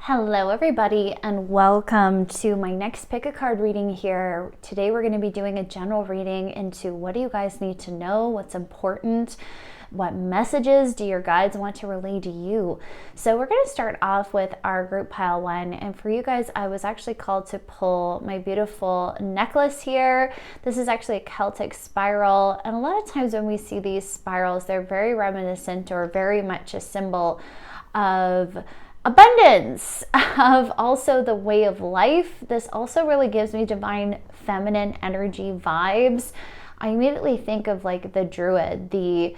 Hello everybody and welcome to my next pick a card reading here. Today we're going to be doing a general reading into what do you guys need to know, what's important, what messages do your guides want to relay to you. So we're going to start off with our group pile one, and for you guys I was actually called to pull my beautiful necklace here. This is actually a Celtic spiral, and a lot of times when we see these spirals they're very reminiscent or very much a symbol of abundance, of also the way of life. This also really gives me divine feminine energy vibes. I immediately think of like the druid, the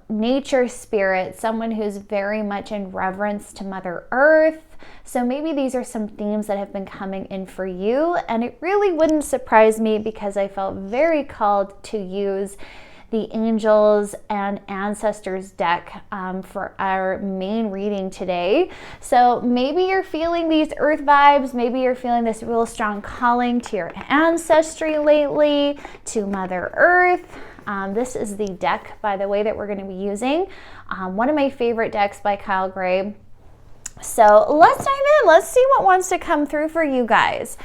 nature spirit, someone who's very much in reverence to Mother Earth. So maybe these are some themes that have been coming in for you, and it really wouldn't surprise me because I felt very called to use the Angels and Ancestors deck for our main reading today. So maybe you're feeling these earth vibes, maybe you're feeling this real strong calling to your ancestry lately, to Mother Earth. This is the deck, by the way, that we're going to be using. One of my favorite decks by Kyle Gray. So let's dive in. Let's see what wants to come through for you guys.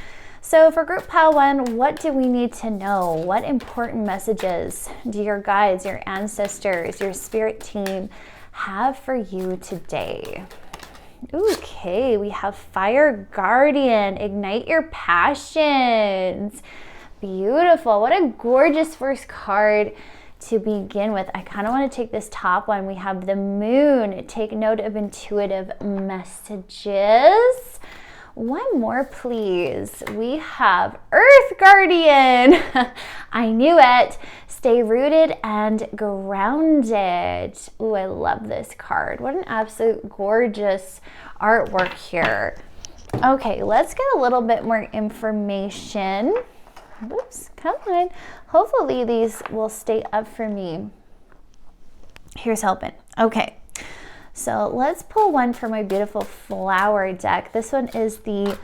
So for group pile one, what do we need to know? What important messages do your guides, your ancestors, your spirit team have for you today? Okay, we have Fire Guardian, ignite your passions. Beautiful. What a gorgeous first card to begin with. I kind of want to take this top one. We have the Moon. Take note of intuitive messages. One more, please. We have Earth Guardian. I knew it. Stay rooted and grounded. Ooh, I love this card. What an absolute gorgeous artwork here. Okay, let's get a little bit more information. Oops, come on. Hopefully these will stay up for me. Here's hoping. Okay. So let's pull one for my beautiful flower deck. This one is the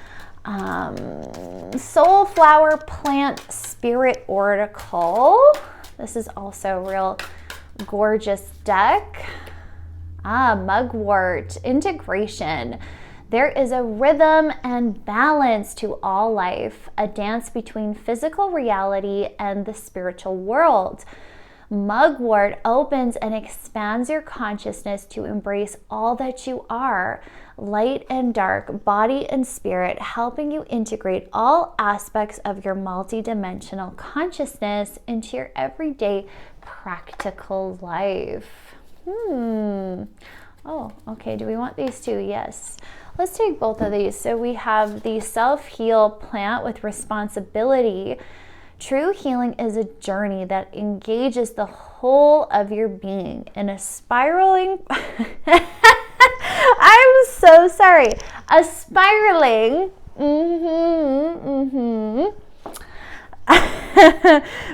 Soul Flower Plant Spirit Oracle. This is also a real gorgeous deck. Mugwort, integration. There is a rhythm and balance to all life, a dance between physical reality and the spiritual world. Mugwort opens and expands your consciousness to embrace all that you are, light and dark, body and spirit, helping you integrate all aspects of your multidimensional consciousness into your everyday practical life. Oh, okay. Do we want these two? Yes. Let's take both of these. So we have the Self-Heal Plant with Responsibility. True healing is a journey that engages the whole of your being in a spiraling I'm so sorry. A spiraling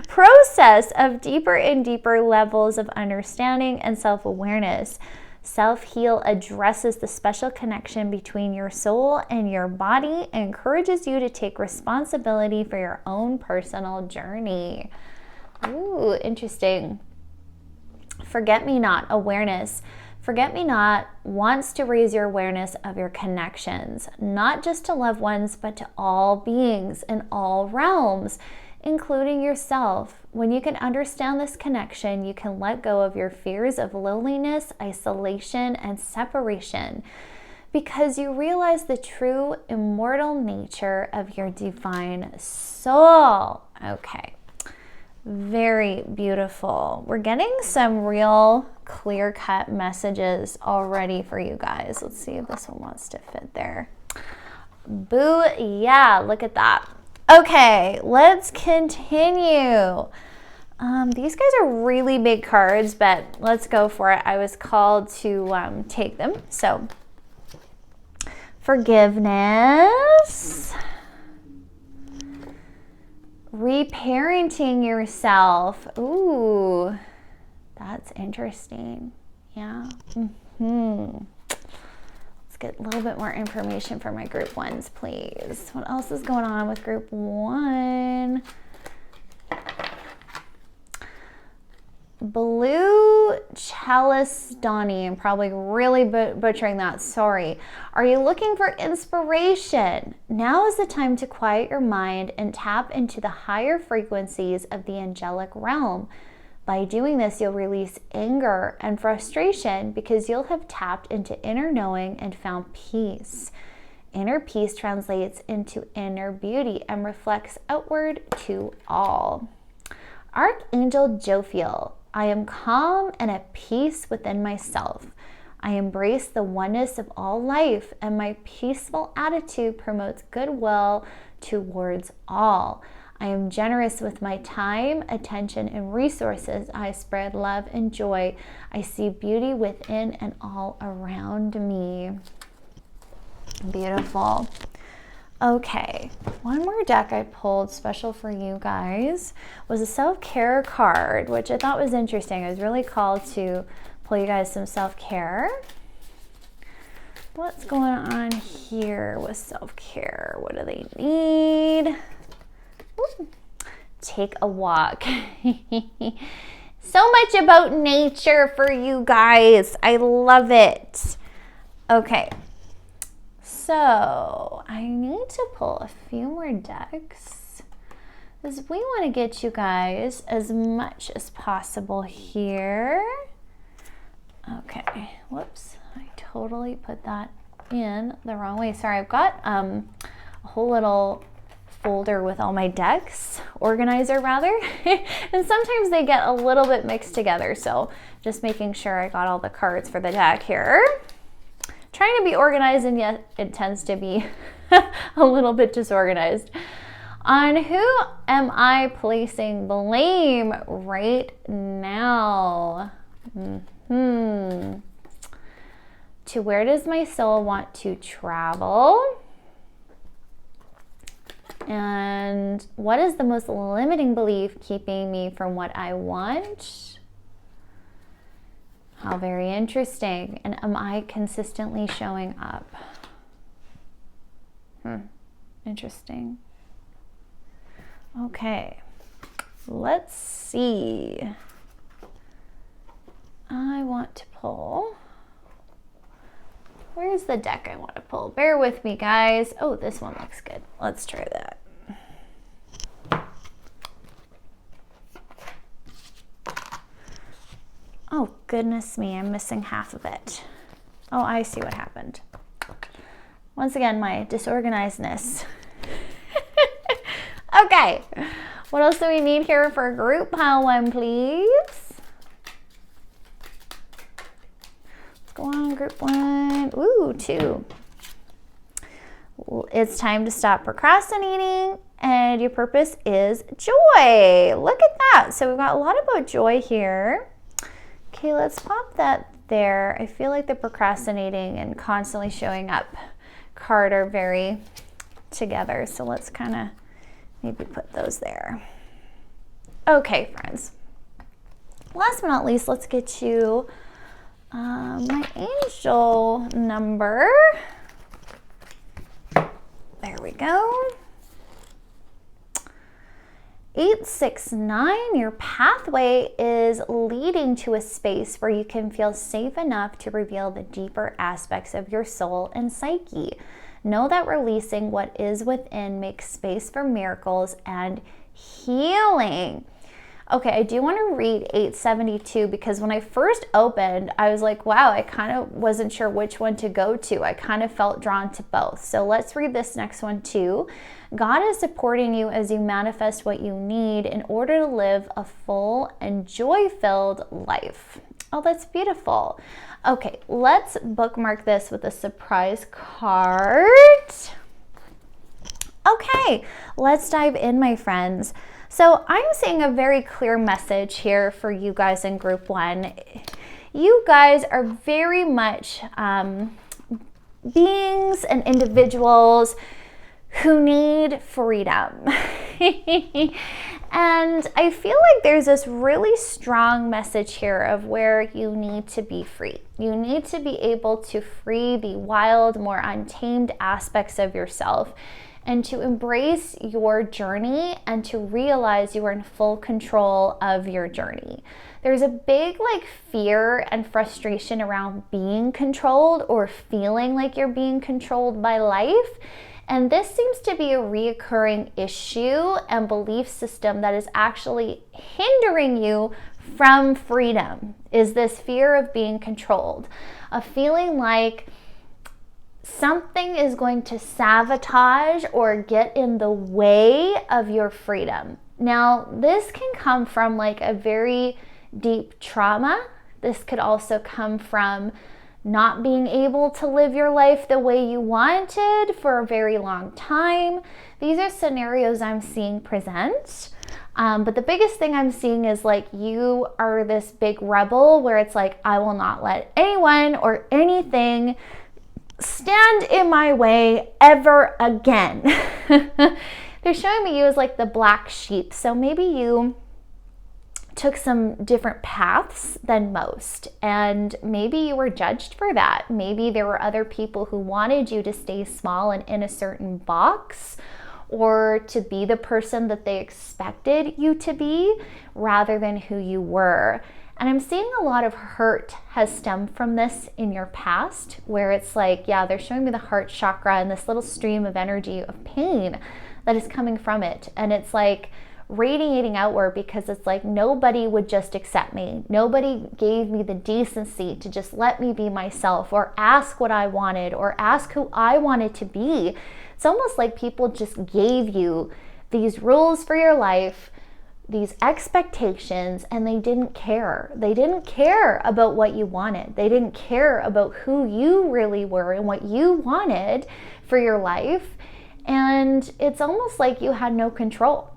process of deeper and deeper levels of understanding and self-awareness. Self-Heal addresses the special connection between your soul and your body and encourages you to take responsibility for your own personal journey. Ooh, interesting. Forget-me-not awareness. Forget-me-not wants to raise your awareness of your connections, not just to loved ones, but to all beings in all realms, including yourself. When you can understand this connection, you can let go of your fears of loneliness, isolation, and separation, because you realize the true immortal nature of your divine soul. Okay, very beautiful. We're getting some real clear-cut messages already for you guys. Let's see if this one wants to fit there. Boo, yeah, look at that. Okay, let's continue. These guys are really big cards, but let's go for it. I was called to take them. So, forgiveness, reparenting yourself. Ooh, that's interesting. Yeah. Get a little bit more information for my group ones, please. What else is going on with group one? Blue Chalistani, I'm probably really butchering that, sorry. Are you looking for inspiration? Now is the time to quiet your mind and tap into the higher frequencies of the angelic realm. By doing this, you'll release anger and frustration because you'll have tapped into inner knowing and found peace. Inner peace translates into inner beauty and reflects outward to all. Archangel Jophiel, I am calm and at peace within myself. I embrace the oneness of all life, and my peaceful attitude promotes goodwill towards all. I am generous with my time, attention, and resources. I spread love and joy. I see beauty within and all around me. Beautiful. Okay, one more deck I pulled special for you guys was a self-care card, which I thought was interesting. I was really called to pull you guys some self-care. What's going on here with self-care? What do they need? Ooh. Take a walk. So much about nature for you guys. I love it. Okay. So I need to pull a few more decks because we want to get you guys as much as possible here. Okay, whoops, I totally put that in the wrong way. Sorry, I've got a whole little folder with all my decks, organizer rather, and sometimes they get a little bit mixed together. So just making sure I got all the cards for the deck here. Trying to be organized, and yet it tends to be a little bit disorganized. On who am I placing blame right now? To where does my soul want to travel? And what is the most limiting belief keeping me from what I want? How very interesting. And am I consistently showing up? Interesting. Okay, let's see. I want to pull. Where's the deck I want to pull? Bear with me, guys. Oh, this one looks good. Let's try that. Oh, goodness me, I'm missing half of it. Oh, I see what happened. Once again, my disorganizedness. Okay, what else do we need here for group pile one, please? Let's go on, group one. Ooh, 2. It's time to stop procrastinating, and your purpose is joy. Look at that. So we've got a lot about joy here. Okay, let's pop that there. I feel like the procrastinating and constantly showing up card are very together. So let's kind of maybe put those there. Okay, friends. Last but not least, let's get to my angel number. There we go. 869, your pathway is leading to a space where you can feel safe enough to reveal the deeper aspects of your soul and psyche. Know that releasing what is within makes space for miracles and healing. Okay, I do want to read 872 because when I first opened, I was like, wow, I kind of wasn't sure which one to go to. I kind of felt drawn to both. So let's read this next one too. God is supporting you as you manifest what you need in order to live a full and joy-filled life. Oh, that's beautiful. Okay, let's bookmark this with a surprise card. Okay, let's dive in, my friends. So I'm seeing a very clear message here for you guys in group one. You guys are very much beings and individuals who need freedom. And I feel like there's this really strong message here of where you need to be free. You need to be able to free the wild, more untamed aspects of yourself and to embrace your journey and to realize you are in full control of your journey. There's a big fear and frustration around being controlled or feeling like you're being controlled by life. And this seems to be a reoccurring issue and belief system that is actually hindering you from freedom, is this fear of being controlled, of feeling like something is going to sabotage or get in the way of your freedom. Now, this can come from a very deep trauma. This could also come from not being able to live your life the way you wanted for a very long time. These are scenarios I'm seeing present. But the biggest thing I'm seeing is you are this big rebel where it's I will not let anyone or anything stand in my way ever again. They're showing me you as the black sheep. So maybe you took some different paths than most, and maybe you were judged for that. Maybe there were other people who wanted you to stay small and in a certain box, or to be the person that they expected you to be rather than who you were. And I'm seeing a lot of hurt has stemmed from this in your past, where it's they're showing me the heart chakra and this little stream of energy of pain that is coming from it. And it's radiating outward, because it's nobody would just accept me. Nobody gave me the decency to just let me be myself, or ask what I wanted, or ask who I wanted to be. It's almost like people just gave you these rules for your life, these expectations, and they didn't care. They didn't care about what you wanted. They didn't care about who you really were and what you wanted for your life. And it's almost like you had no control.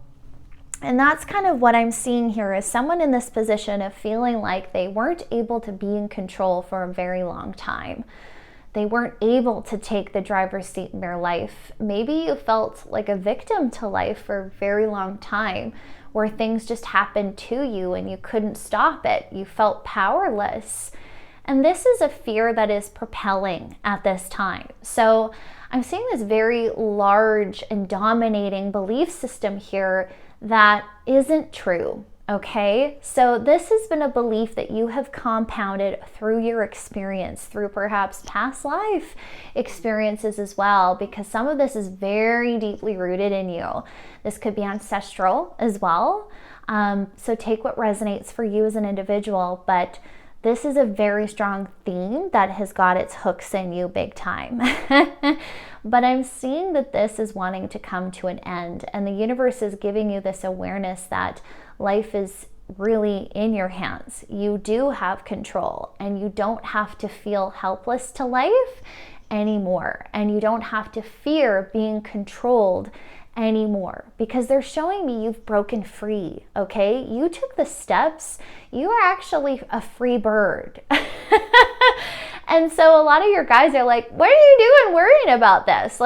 And that's kind of what I'm seeing here, is someone in this position of feeling like they weren't able to be in control for a very long time. They weren't able to take the driver's seat in their life. Maybe you felt like a victim to life for a very long time, where things just happened to you and you couldn't stop it. You felt powerless. And this is a fear that is propelling at this time. So I'm seeing this very large and dominating belief system here that isn't true, okay? So this has been a belief that you have compounded through your experience, through perhaps past life experiences as well, because some of this is very deeply rooted in you. This could be ancestral as well. So take what resonates for you as an individual, but this is a very strong theme that has got its hooks in you big time. But I'm seeing that this is wanting to come to an end, and the universe is giving you this awareness that life is really in your hands. You do have control, and you don't have to feel helpless to life anymore, and you don't have to fear being controlled anymore, because they're showing me you've broken free, okay? You took the steps. You are actually a free bird. And so a lot of your guys are like, what are you doing worrying about this?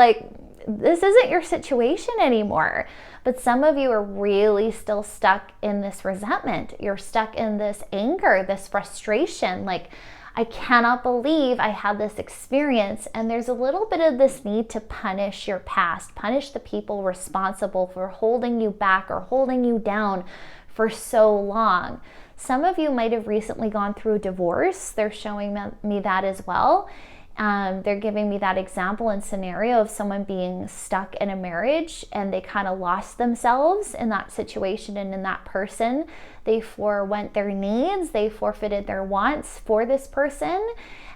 This isn't your situation anymore. But some of you are really still stuck in this resentment. You're stuck in this anger, this frustration. I cannot believe I had this experience. And there's a little bit of this need to punish your past, punish the people responsible for holding you back or holding you down for so long. Some of you might have recently gone through a divorce. They're showing me that as well. They're giving me that example and scenario of someone being stuck in a marriage and they kind of lost themselves in that situation and in that person. They forwent their needs, they forfeited their wants for this person.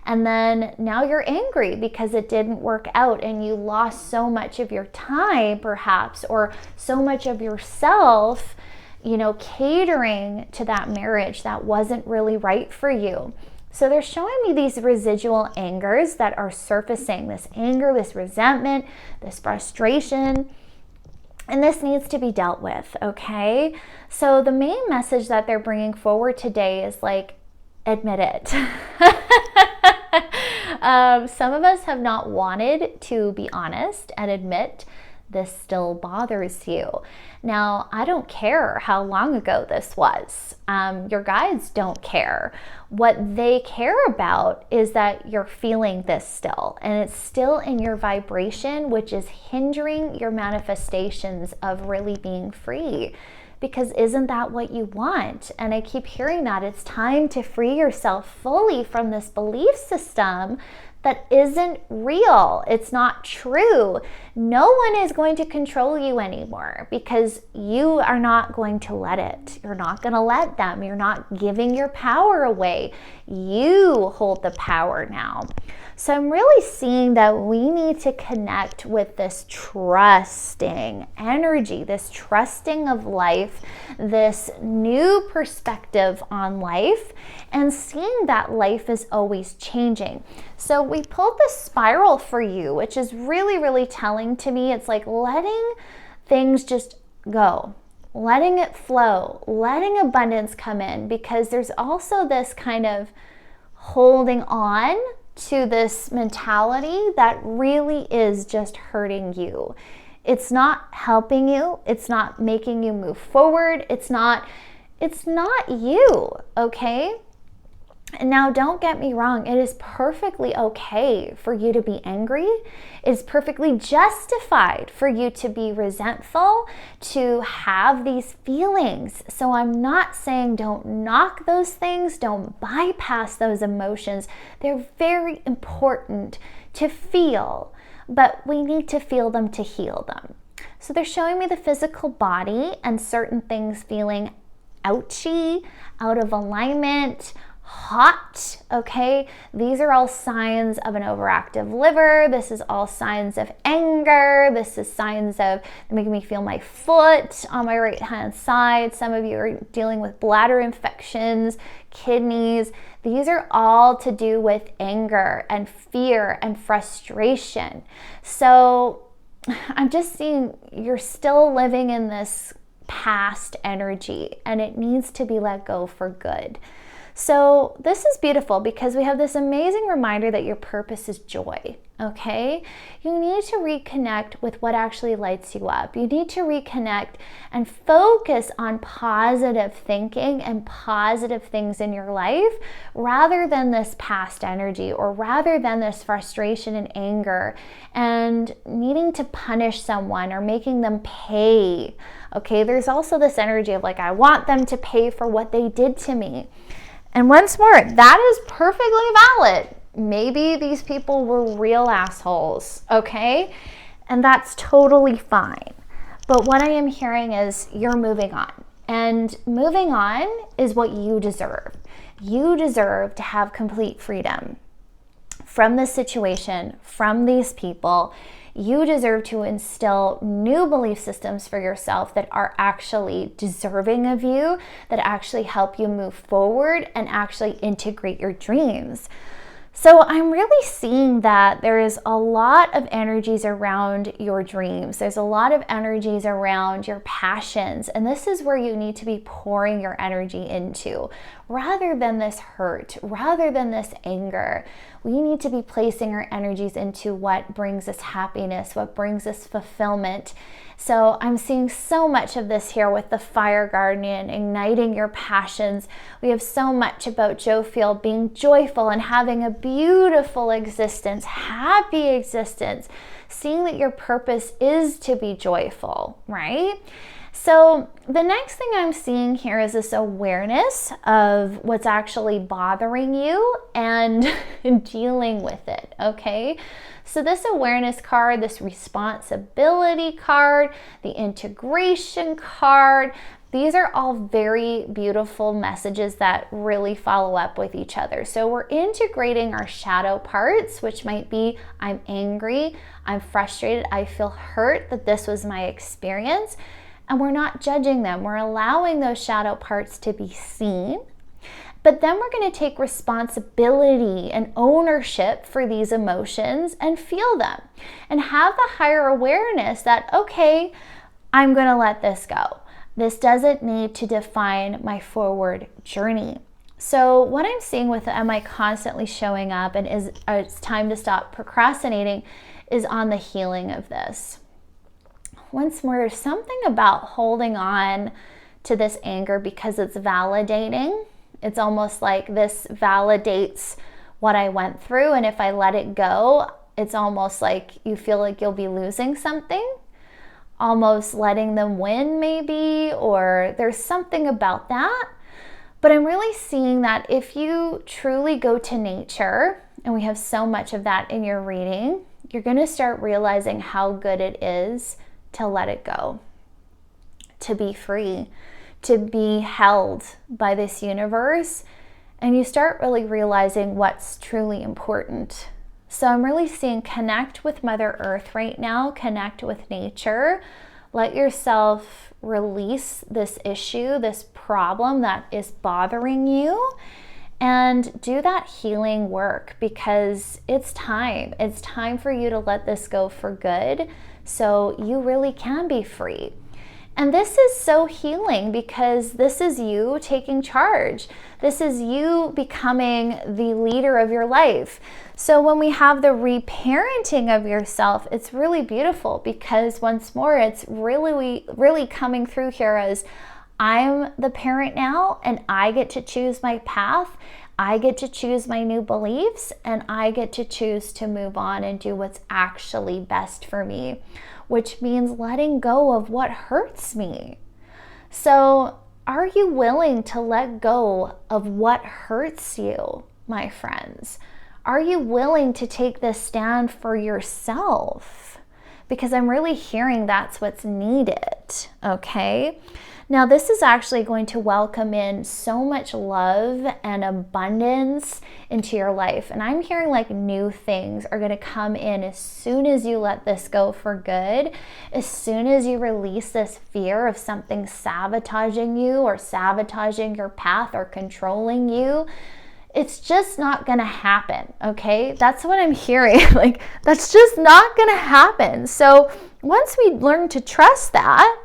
And then now you're angry because it didn't work out and you lost so much of your time perhaps, or so much of yourself, catering to that marriage that wasn't really right for you. So they're showing me these residual angers that are surfacing, this anger, this resentment, this frustration, and this needs to be dealt with, okay? So the main message that they're bringing forward today is admit it. Some of us have not wanted to be honest and admit this still bothers you. Now, I don't care how long ago this was. Your guides don't care. What they care about is that you're feeling this still, and it's still in your vibration, which is hindering your manifestations of really being free. Because isn't that what you want? And I keep hearing that it's time to free yourself fully from this belief system that isn't real. It's not true. No one is going to control you anymore because you are not going to let it. You're not going to let them. You're not giving your power away. You hold the power now. So I'm really seeing that we need to connect with this trusting energy, this trusting of life, this new perspective on life, and seeing that life is always changing. So we pulled this spiral for you, which is really, really telling to me. It's like letting things just go, letting it flow, letting abundance come in, because there's also this kind of holding on to this mentality that really is just hurting you. It's not helping you. It's not making you move forward. It's not you, okay? And now don't get me wrong, it is perfectly okay for you to be angry. It's perfectly justified for you to be resentful, to have these feelings. So I'm not saying don't knock those things, don't bypass those emotions. They're very important to feel, but we need to feel them to heal them. So they're showing me the physical body and certain things feeling ouchy, out of alignment, hot, okay? These are all signs of an overactive liver. This is all signs of anger. This is signs of making me feel my foot on my right hand side. Some of you are dealing with bladder infections, kidneys. These are all to do with anger and fear and frustration. So I'm just seeing you're still living in this past energy, and it needs to be let go for good. So this is beautiful because we have this amazing reminder that your purpose is joy, okay? You need to reconnect with what actually lights you up. You need to reconnect and focus on positive thinking and positive things in your life rather than this past energy, or rather than this frustration and anger and needing to punish someone or making them pay, okay? There's also this energy of like, I want them to pay for what they did to me. And once more, that is perfectly valid. Maybe these people were real assholes, okay? And that's totally fine. But what I am hearing is you're moving on. And moving on is what you deserve. You deserve to have complete freedom from this situation, from these people. You deserve to instill new belief systems for yourself that are actually deserving of you, that actually help you move forward and actually integrate your dreams. So I'm really seeing that there is a lot of energies around your dreams. There's a lot of energies around your passions. And this is where you need to be pouring your energy into, rather than this hurt, rather than this anger. We need to be placing our energies into what brings us happiness, what brings us fulfillment. So I'm seeing so much of this here with the fire guardian, igniting your passions. We have so much about Jophiel being joyful and having a beautiful existence, happy existence, seeing that your purpose is to be joyful, right? So the next thing I'm seeing here is this awareness of what's actually bothering you and dealing with it, okay? So this awareness card, this responsibility card, the integration card, these are all very beautiful messages that really follow up with each other. So we're integrating our shadow parts, which might be I'm angry, I'm frustrated, I feel hurt that this was my experience. And we're not judging them. We're allowing those shadow parts to be seen. But then we're going to take responsibility and ownership for these emotions and feel them. And have the higher awareness that, okay, I'm going to let this go. This doesn't need to define my forward journey. So what I'm seeing with am I constantly showing up and it's time to stop procrastinating is on the healing of this. once more, there's something about holding on to this anger because it's validating. It's almost like this validates what I went through, and if I let it go, it's almost like you feel like you'll be losing something, almost letting them win maybe, or there's something about that. But I'm really seeing that if you truly go to nature, and we have so much of that in your reading, you're going to start realizing how good it is to let it go, to be free, to be held by this universe, and you start really realizing what's truly important. So I'm really seeing connect with Mother Earth right now, connect with nature, let yourself release this issue, this problem that is bothering you, and do that healing work, because it's time. It's time for you to let this go for good so you really can be free. And this is so healing because this is you taking charge. This is you becoming the leader of your life. So when we have the reparenting of yourself, it's really beautiful because once more, it's really coming through here as I'm the parent now and I get to choose my path. I get to choose my new beliefs and I get to choose to move on and do what's actually best for me, which means letting go of what hurts me. So are you willing to let go of what hurts you, my friends? Are you willing to take this stand for yourself? Because I'm really hearing that's what's needed, okay? Now, this is actually going to welcome in so much love and abundance into your life. And I'm hearing like new things are going to come in as soon as you let this go for good, as soon as you release this fear of something sabotaging you or sabotaging your path or controlling you. It's just not going to happen, okay? That's what I'm hearing. Like, that's just not going to happen. So once we learn to trust that,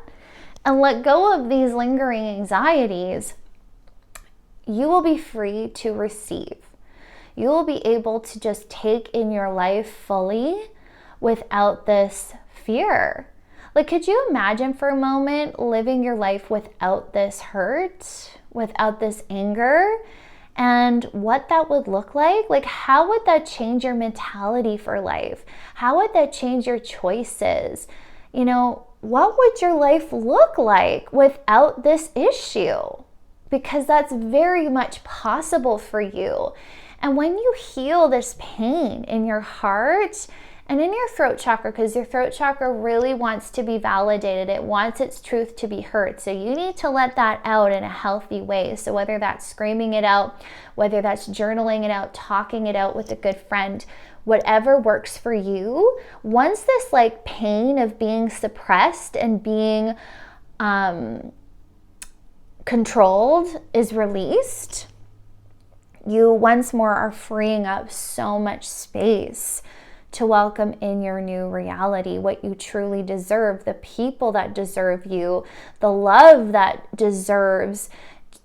and let go of these lingering anxieties, you will be free to receive. You will be able to just take in your life fully without this fear. Like, could you imagine for a moment living your life without this hurt, without this anger, and what that would look like? Like, how would that change your mentality for life? How would that change your choices? You know, what would your life look like without this issue? Because that's very much possible for you. And when you heal this pain in your heart and in your throat chakra, because your throat chakra really wants to be validated, it wants its truth to be heard. So you need to let that out in a healthy way. So whether that's screaming it out, whether that's journaling it out, talking it out with a good friend, whatever works for you, once this like pain of being suppressed and being controlled is released, you once more are freeing up so much space to welcome in your new reality, what you truly deserve, the people that deserve you, the love that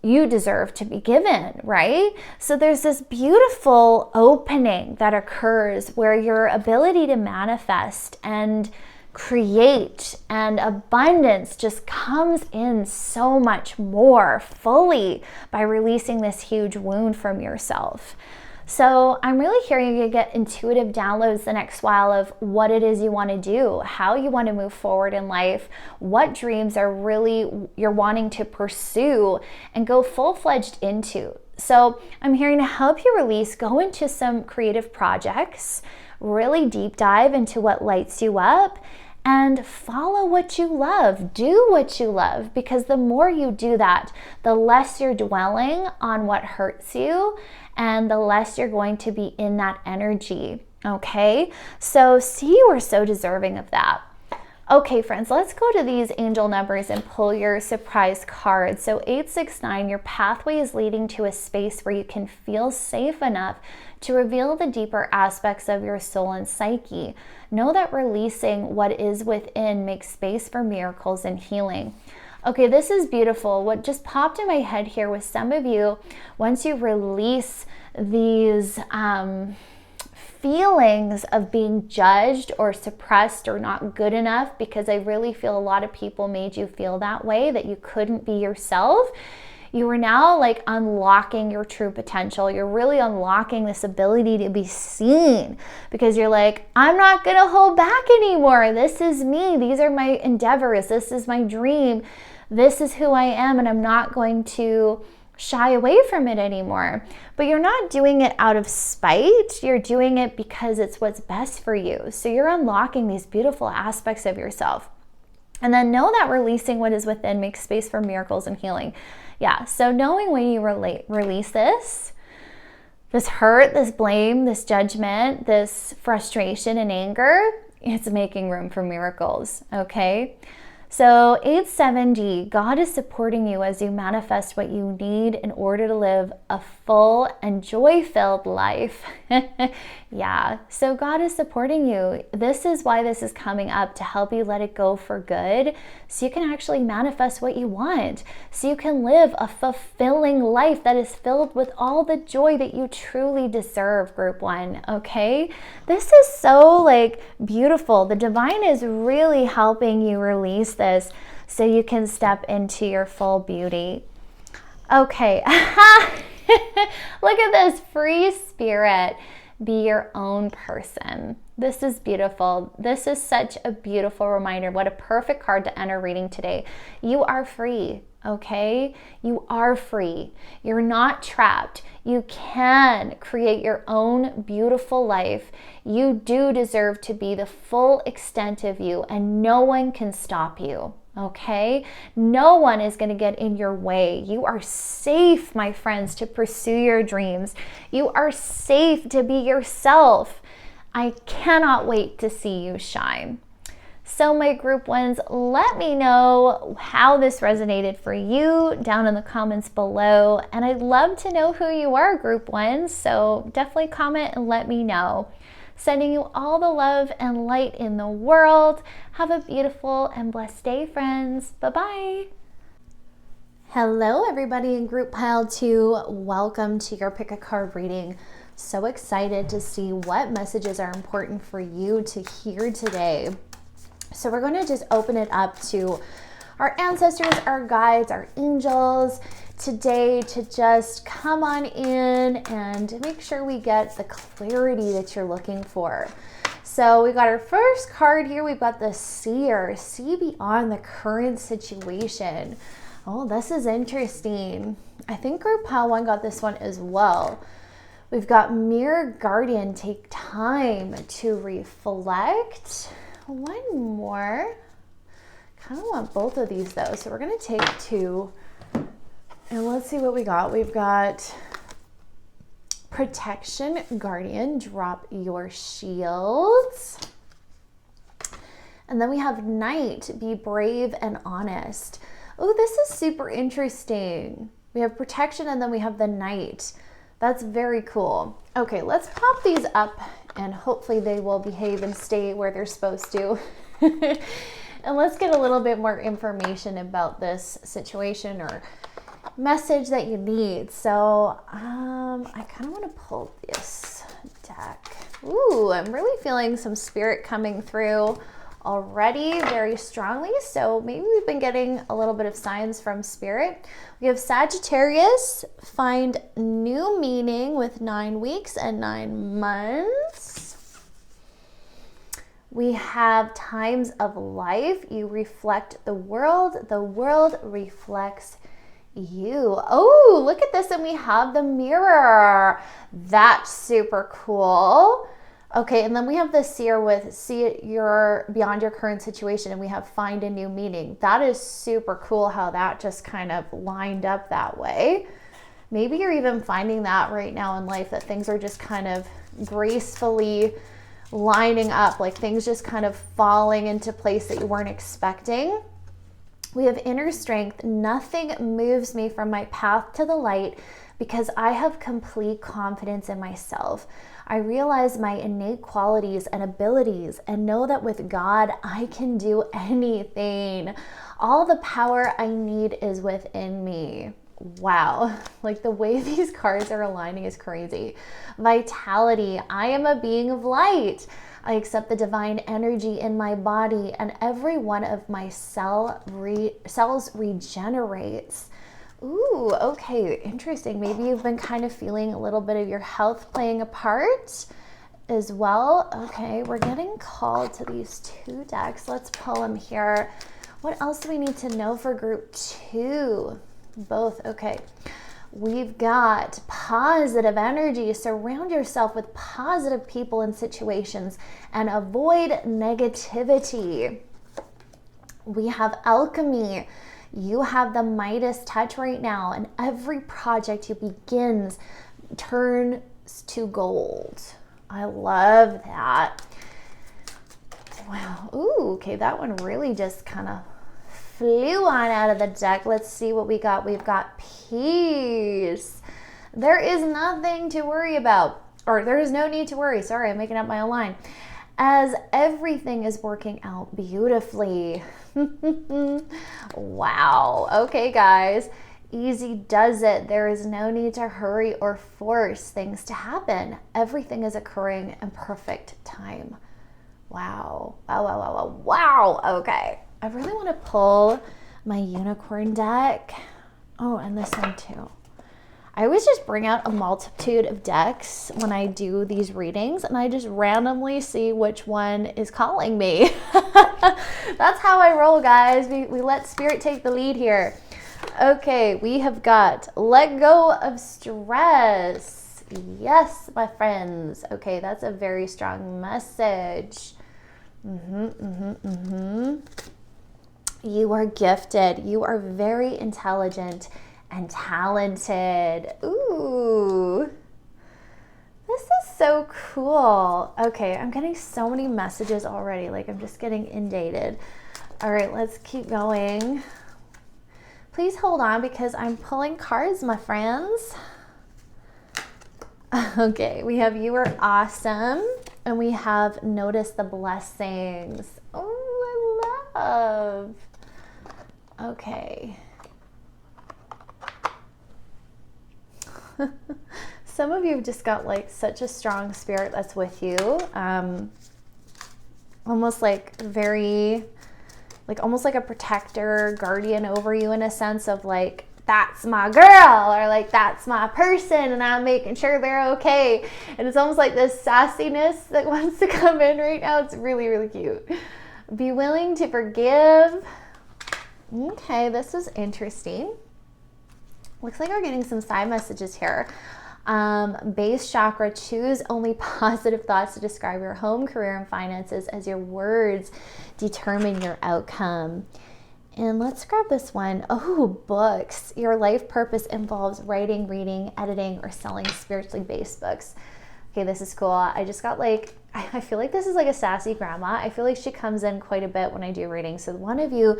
you deserve to be given, right? So there's this beautiful opening that occurs where your ability to manifest and create and abundance just comes in so much more fully by releasing this huge wound from yourself. So I'm really hearing you get intuitive downloads the next while of what it is you want to do, how you want to move forward in life, what dreams are really you're wanting to pursue and go full-fledged into. So I'm hearing to help you release, go into some creative projects, really deep dive into what lights you up, and follow what you love, do what you love, because the more you do that, the less you're dwelling on what hurts you and the less you're going to be in that energy, okay? So see, you are so deserving of that. Okay, friends, let's go to these angel numbers and pull your surprise card. So 869, your pathway is leading to a space where you can feel safe enough to reveal the deeper aspects of your soul and psyche. Know that releasing what is within makes space for miracles and healing. Okay, this is beautiful. What just popped in my head here was some of you, once you release these feelings of being judged or suppressed or not good enough, because I really feel a lot of people made you feel that way, that you couldn't be yourself. You are now like unlocking your true potential. You're really unlocking this ability to be seen, because you're like, I'm not going to hold back anymore. This is me. These are my endeavors. This is my dream. This is who I am, and I'm not going to shy away from it anymore. But you're not doing it out of spite. You're doing it because it's what's best for you. So you're unlocking these beautiful aspects of yourself. And then know that releasing what is within makes space for miracles and healing. Yeah, so knowing when you release this hurt, this blame, this judgment, this frustration and anger, it's making room for miracles, okay? So 870, God is supporting you as you manifest what you need in order to live a full and joy-filled life. Yeah, so God is supporting you. This is why this is coming up, to help you let it go for good, so you can actually manifest what you want, so you can live a fulfilling life that is filled with all the joy that you truly deserve, group one, okay? This is so like beautiful. The divine is really helping you release this so you can step into your full beauty. Okay, look at this, free spirit. Be your own person. This is beautiful. This is such a beautiful reminder. What a perfect card to enter reading today. You are free, okay? You are free. You're not trapped. You can create your own beautiful life. You do deserve to be the full extent of you, and no one can stop you. Okay? No one is going to get in your way. You are safe, my friends, to pursue your dreams. You are safe to be yourself. I cannot wait to see you shine. So my group ones, let me know how this resonated for you down in the comments below. And I'd love to know who you are, group ones. So definitely comment and let me know. Sending you all the love and light in the world. Have a beautiful and blessed day, friends. Bye-bye. Hello, everybody in group pile 2. Welcome to your pick a card reading. So excited to see what messages are important for you to hear today. So we're going to just open it up to our ancestors, our guides, our angels today, to just come on in and make sure we get the clarity that you're looking for. So we got our first card here. We've got the seer, see beyond the current situation. Oh, this is interesting. I think group pile 1 got this one as well. We've got mirror guardian, take time to reflect. One more. Kind of want both of these though, so we're going to take 2. And let's see what we got. We've got protection guardian, drop your shields. And then we have knight, be brave and honest. Oh, this is super interesting. We have protection and then we have the knight. That's very cool. Okay, let's pop these up and hopefully they will behave and stay where they're supposed to. And let's get a little bit more information about this situation or message that you need. So I kind of want to pull this deck. Ooh, I'm really feeling some spirit coming through already very strongly. So maybe we've been getting a little bit of signs from spirit. We have Sagittarius, find new meaning with 9 weeks and 9 months. We have times of life. You reflect the world reflects you. Oh, look at this, and we have the mirror. That's super cool. Okay, and then we have the seer with see it beyond your current situation, and we have find a new meaning. That is super cool how that just kind of lined up that way. Maybe you're even finding that right now in life, that things are just kind of gracefully lining up, like things just kind of falling into place that you weren't expecting. We have inner strength. Nothing moves me from my path to the light because I have complete confidence in myself. I realize my innate qualities and abilities and know that with God, I can do anything. All the power I need is within me. wow, like the way these cards are aligning is crazy. Vitality, I am a being of light. I accept the divine energy in my body, and every one of my cells regenerates. Ooh, okay, interesting. Maybe you've been kind of feeling a little bit of your health playing a part as well. Okay, we're getting called to these two decks. Let's pull them here. What else do we need to know for group 2? Both, okay. We've got positive energy. Surround yourself with positive people and situations and avoid negativity. We have alchemy. You have the Midas touch right now, and every project you begins turns to gold. I love that. Wow. Ooh, okay, that one really just kind of flew on out of the deck. Let's see what we got. We've got peace. There is nothing to worry about, or there is no need to worry. Sorry, I'm making up my own line. As everything is working out beautifully. Wow. Okay, guys. Easy does it. There is no need to hurry or force things to happen. Everything is occurring in perfect time. Wow. Wow, wow, wow, wow, wow. Okay. I really want to pull my unicorn deck. Oh, and this one too. I always just bring out a multitude of decks when I do these readings, and I just randomly see which one is calling me. That's how I roll, guys. We let spirit take the lead here. Okay, we have got let go of stress. Yes, my friends. Okay, that's a very strong message. You are gifted. You are very intelligent and talented. Ooh, this is so cool. Okay, I'm getting so many messages already. Like, I'm just getting inundated. All right, let's keep going. Please hold on because I'm pulling cards, my friends. Okay, we have you are awesome, and we have notice the blessings. Oh, I love. Okay. Some of you have just got like such a strong spirit that's with you. Almost like very, like almost like a protector, guardian over you in a sense of like, that's my girl, or like, that's my person, and I'm making sure they're okay. And it's almost like this sassiness that wants to come in right now. It's really, really cute. Be willing to forgive. Okay, this is interesting. Looks like we're getting some side messages here. Base chakra, choose only positive thoughts to describe your home, career, and finances as your words determine your outcome. And let's grab this one. Oh, books. Your life purpose involves writing, reading, editing, or selling spiritually based books. Okay, this is cool. I just got like, I feel like this is like a sassy grandma. I feel like she comes in quite a bit when I do readings. So one of you,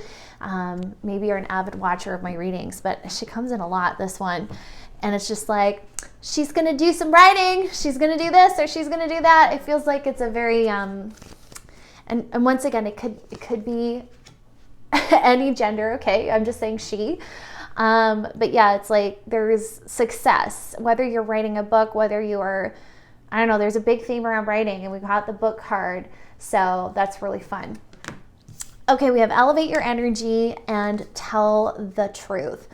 maybe you're an avid watcher of my readings, but she comes in a lot, this one. And it's just like, she's going to do some writing. She's going to do this or she's going to do that. It feels like it's a very, and once again, it could be any gender. Okay. I'm just saying she. But yeah, it's like there's success, whether you're writing a book, whether you are, I don't know, there's a big theme around writing, and we got the book card. So that's really fun. Okay, we have elevate your energy and tell the truth.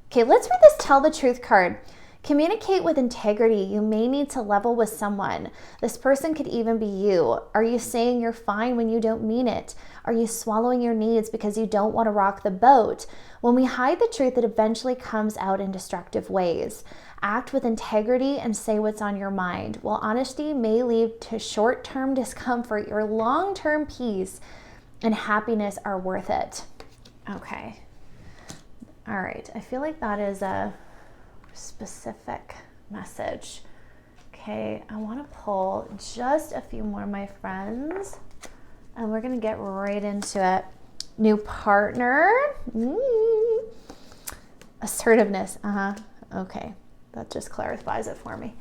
Okay, let's read this tell the truth card. Communicate with integrity. You may need to level with someone. This person could even be you. Are you saying you're fine when you don't mean it? Are you swallowing your needs because you don't want to rock the boat? When we hide the truth, it eventually comes out in destructive ways. Act with integrity and say what's on your mind. While honesty may lead to short-term discomfort, your long-term peace and happiness are worth it. Okay. All right. I feel like that is a specific message. Okay. I want to pull just a few more, my friends, and we're going to get right into it. New partner. Assertiveness. Okay. That just clarifies it for me.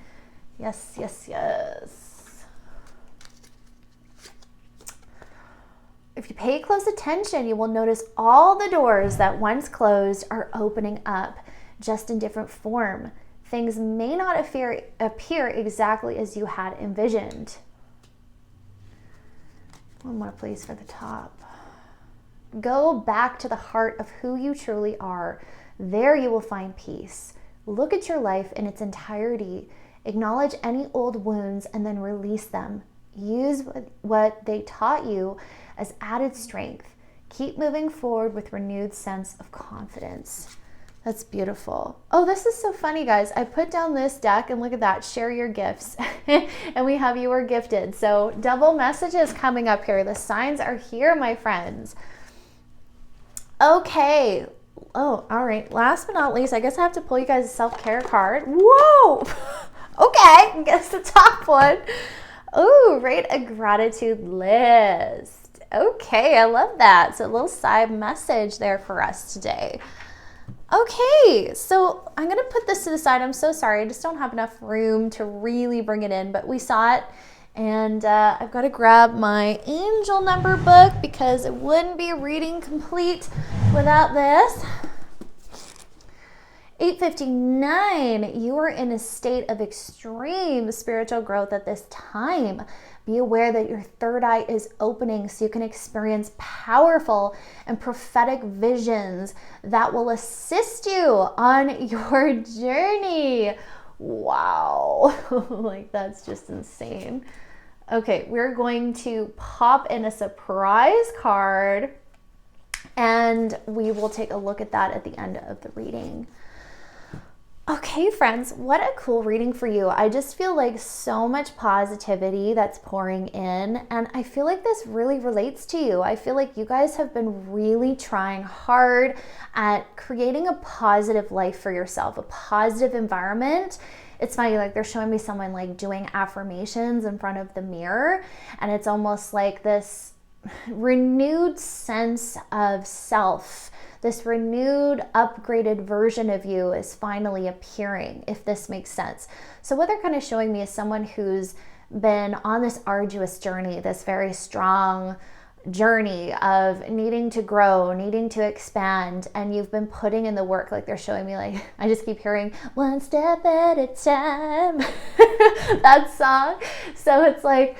Yes, yes, yes. If you pay close attention, you will notice all the doors that once closed are opening up. just in different form. Things may not appear exactly as you had envisioned. One more, please, for the top. Go back to the heart of who you truly are. There you will find peace. Look at your life in its entirety. Acknowledge any old wounds and then release them. Use what they taught you as added strength. Keep moving forward with renewed sense of confidence. That's beautiful. Oh, this is so funny, guys. I put down this deck and look at that, share your gifts. And we have you are gifted. So double messages coming up here. The signs are here, my friends. Okay. Oh, all right. Last but not least, I guess I have to pull you guys a self-care card. Whoa. Okay. Guess the top one. Oh, write a gratitude list. Okay. I love that. So a little side message there for us today. Okay, so I'm going to put this to the side. I'm so sorry. I just don't have enough room to really bring it in, but we saw it. And I've got to grab my angel number book because it wouldn't be reading complete without this. 859, you are in a state of extreme spiritual growth at this time. Be aware that your third eye is opening so you can experience powerful and prophetic visions that will assist you on your journey. Wow, like that's just insane. Okay, we're going to pop in a surprise card and we will take a look at that at the end of the reading. Okay, friends, what a cool reading for you. I just feel like so much positivity that's pouring in, and I feel like this really relates to you. I feel like you guys have been really trying hard at creating a positive life for yourself, a positive environment. It's funny, like they're showing me someone like doing affirmations in front of the mirror, and it's almost like this renewed sense of self. This renewed, upgraded version of you is finally appearing, if this makes sense. So what they're kind of showing me is someone who's been on this arduous journey, this very strong journey of needing to grow, needing to expand, and you've been putting in the work. Like they're showing me, like, I just keep hearing one step at a time, that song. So it's like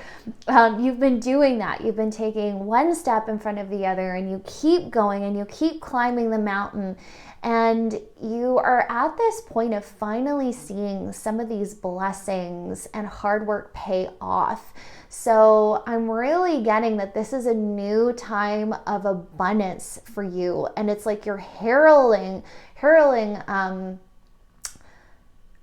you've been doing that. You've been taking one step in front of the other, and you keep going and you keep climbing the mountain. And you are at this point of finally seeing some of these blessings and hard work pay off. So I'm really getting that this is a new time of abundance for you. And it's like you're heralding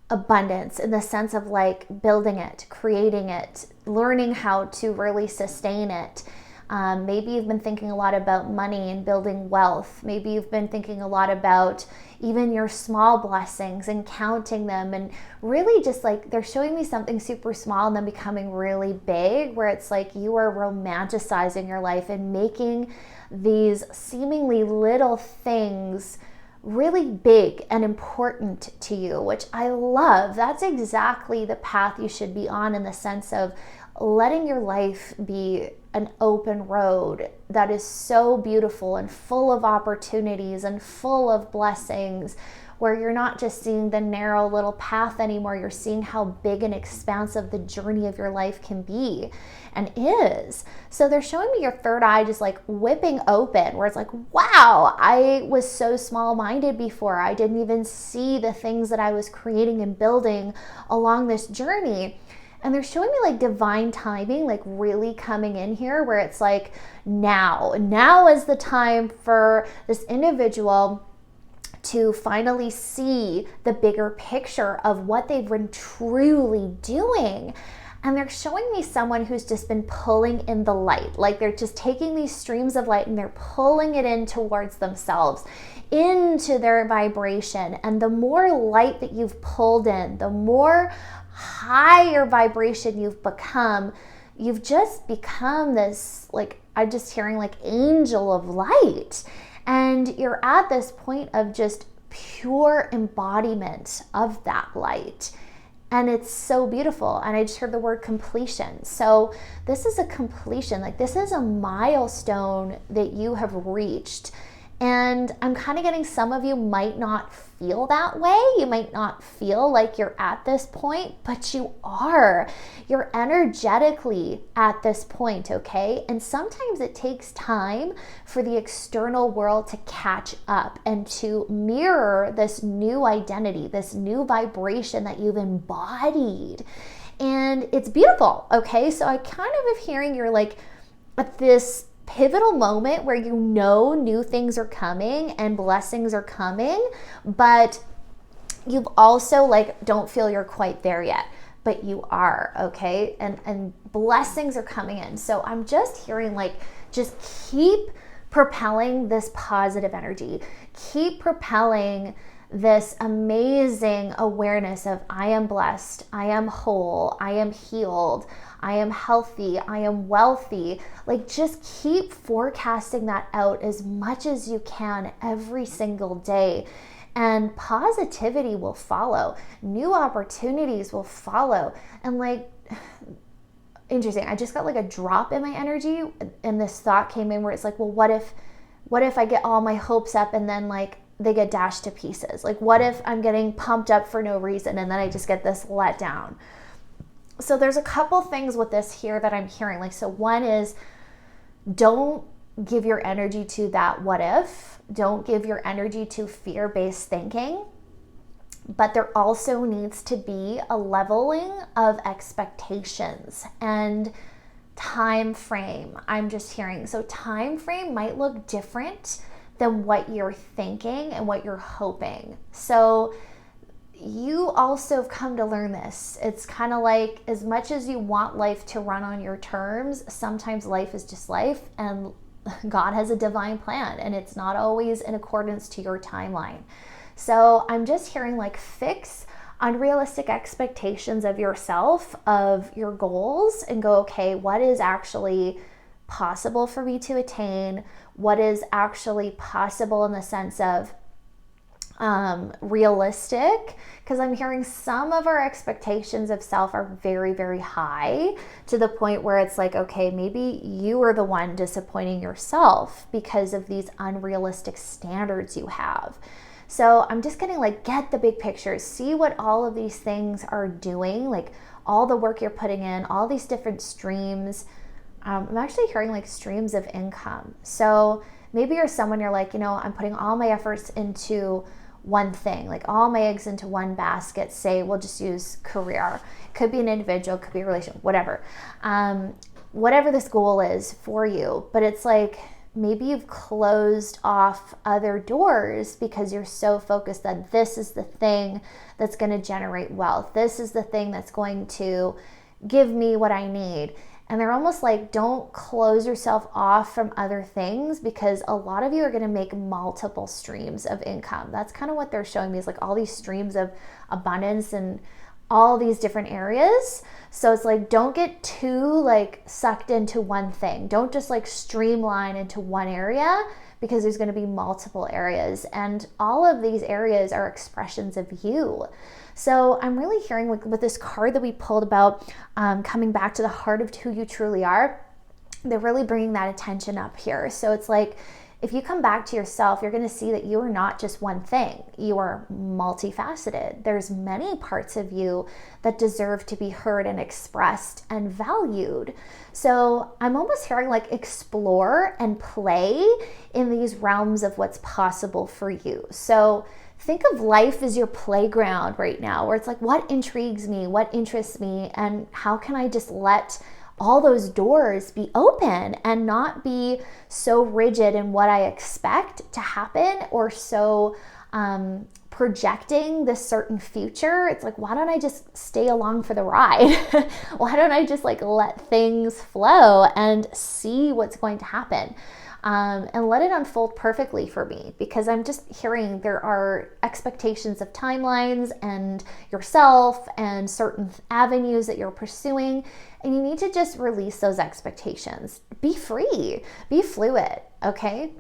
abundance in the sense of like building it, creating it, learning how to really sustain it. Maybe you've been thinking a lot about money and building wealth. Maybe you've been thinking a lot about even your small blessings and counting them, and really just like they're showing me something super small and then becoming really big, where it's like you are romanticizing your life and making these seemingly little things really big and important to you, which I love. That's exactly the path you should be on, in the sense of letting your life be an open road that is so beautiful and full of opportunities and full of blessings, where you're not just seeing the narrow little path anymore. You're seeing how big and expansive the journey of your life can be and is. So they're showing me your third eye just like whipping open, where it's like, wow, I was so small-minded before. I didn't even see the things that I was creating and building along this journey. And they're showing me like divine timing, like really coming in here, where it's like now is the time for this individual to finally see the bigger picture of what they've been truly doing. And they're showing me someone who's just been pulling in the light. Like they're just taking these streams of light and they're pulling it in towards themselves, into their vibration. And the more light that you've pulled in, the more higher vibration you've become. You've just become this, like, I'm just hearing like angel of light. And you're at this point of just pure embodiment of that light. And it's so beautiful. And I just heard the word completion. So this is a completion. Like this is a milestone that you have reached. And I'm kind of getting some of you might not feel that way. You might not feel like you're at this point, but you are. You're energetically at this point, okay? And sometimes it takes time for the external world to catch up and to mirror this new identity, this new vibration that you've embodied. And it's beautiful, okay? So I kind of am hearing you're like at this pivotal moment where you know new things are coming and blessings are coming, but you've also like don't feel you're quite there yet, but you are, okay? And blessings are coming in. So I'm just hearing like just keep propelling this positive energy. Keep propelling this amazing awareness of I am blessed, I am whole, I am healed, I am healthy, I am wealthy. Like just keep forecasting that out as much as you can every single day. And positivity will follow. New opportunities will follow. And like, interesting, I just got like a drop in my energy and this thought came in where it's like, well, what if I get all my hopes up and then like they get dashed to pieces? Like what if I'm getting pumped up for no reason and then I just get this let down? So there's a couple things with this here that I'm hearing. Like, so one is don't give your energy to that what if. Don't give your energy to fear-based thinking. But there also needs to be a leveling of expectations and time frame. I'm just hearing. So time frame might look different than what you're thinking and what you're hoping. So you also have come to learn this. It's kind of like as much as you want life to run on your terms, sometimes life is just life and God has a divine plan and it's not always in accordance to your timeline. So I'm just hearing like fix unrealistic expectations of yourself, of your goals, and go, okay, what is actually possible for me to attain? What is actually possible in the sense of realistic? Because I'm hearing some of our expectations of self are very, very high to the point where it's like, okay, maybe you are the one disappointing yourself because of these unrealistic standards you have. So I'm just getting like, get the big picture, see what all of these things are doing, like all the work you're putting in, all these different streams. I'm actually hearing like streams of income. So maybe you're someone, you're like, I'm putting all my efforts into one thing, like all my eggs into one basket. Say we'll just use career. Could be an individual, could be a relationship, whatever. Whatever this goal is for you. But it's like, maybe you've closed off other doors because you're so focused that this is the thing that's going to generate wealth. This is the thing that's going to give me what I need. And they're almost like, don't close yourself off from other things because a lot of you are going to make multiple streams of income. That's kind of what they're showing me, is like all these streams of abundance and all these different areas. So it's like, don't get too like sucked into one thing. Don't just like streamline into one area because there's going to be multiple areas. And all of these areas are expressions of you. So I'm really hearing with this card that we pulled about coming back to the heart of who you truly are, they're really bringing that attention up here. So it's like, if you come back to yourself, you're going to see that you are not just one thing. You are multifaceted. There's many parts of you that deserve to be heard and expressed and valued. So I'm almost hearing like explore and play in these realms of what's possible for you. So think of life as your playground right now, where it's like, what intrigues me, what interests me, and how can I just let all those doors be open and not be so rigid in what I expect to happen or so projecting this certain future. It's like, why don't I just stay along for the ride? Why don't I just like let things flow and see what's going to happen? And let it unfold perfectly for me, because I'm just hearing there are expectations of timelines and yourself and certain avenues that you're pursuing, and you need to just release those expectations. Be free, be fluid, okay?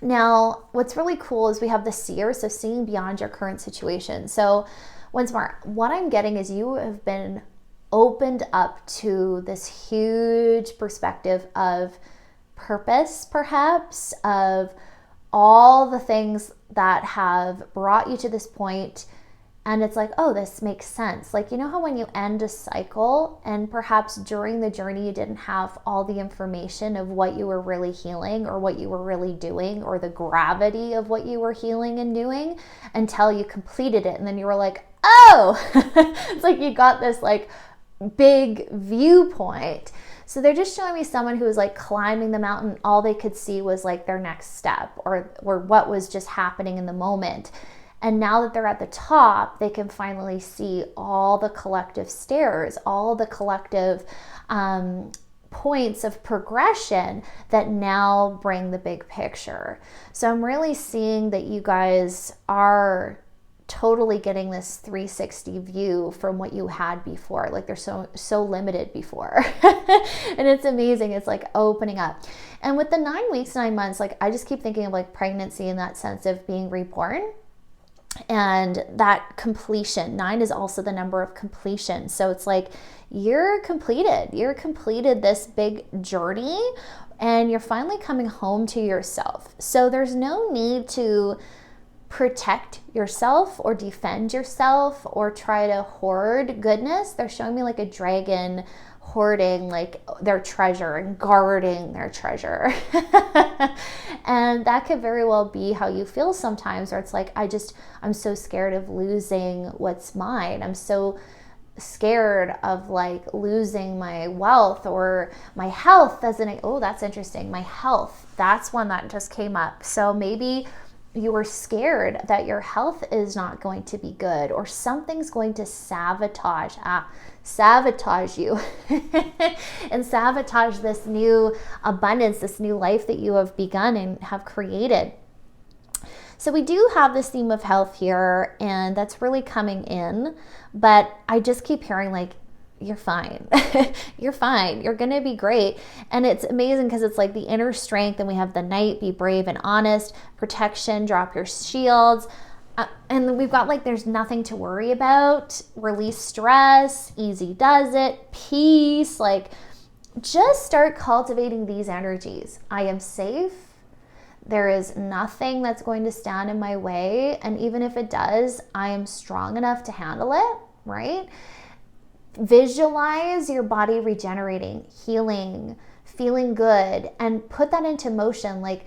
Now, what's really cool is we have the seer, so seeing beyond your current situation. So once more, what I'm getting is you have been opened up to this huge perspective of purpose, perhaps, of all the things that have brought you to this point. And it's like, oh, this makes sense. Like, you know how when you end a cycle and perhaps during the journey you didn't have all the information of what you were really healing or what you were really doing or the gravity of what you were healing and doing until you completed it. And then you were like, oh, it's like you got this like big viewpoint. So they're just showing me someone who was like climbing the mountain. All they could see was like their next step or what was just happening in the moment. And now that they're at the top, they can finally see all the collective stairs, all the collective points of progression that now bring the big picture. So I'm really seeing that you guys are totally getting this 360 view from what you had before. Like they're so limited before. And it's amazing. It's like opening up. And with the 9 weeks, 9 months, like I just keep thinking of like pregnancy in that sense of being reborn. And that completion, 9 is also the number of completion. So it's like you're completed this big journey and you're finally coming home to yourself. So there's no need to protect yourself or defend yourself or try to hoard goodness. They're showing me like a dragon hoarding like their treasure and guarding their treasure. And that could very well be how you feel sometimes, where it's like, I'm so scared of losing what's mine. I'm so scared of like losing my wealth or my health. Oh, that's interesting. My health, that's one that just came up. So maybe you were scared that your health is not going to be good or something's going to sabotage you and sabotage this new abundance, this new life that you have begun and have created. So we do have this theme of health here, and that's really coming in, but I just keep hearing like, you're fine. You're fine. You're going to be great. And it's amazing because it's like the inner strength, and we have the Knight, be brave and honest, protection, drop your shields. And we've got like, there's nothing to worry about, release stress, easy does it, peace. Like just start cultivating these energies. I am safe. There is nothing that's going to stand in my way. And even if it does, I am strong enough to handle it, right? Visualize your body regenerating, healing, feeling good, and put that into motion. Like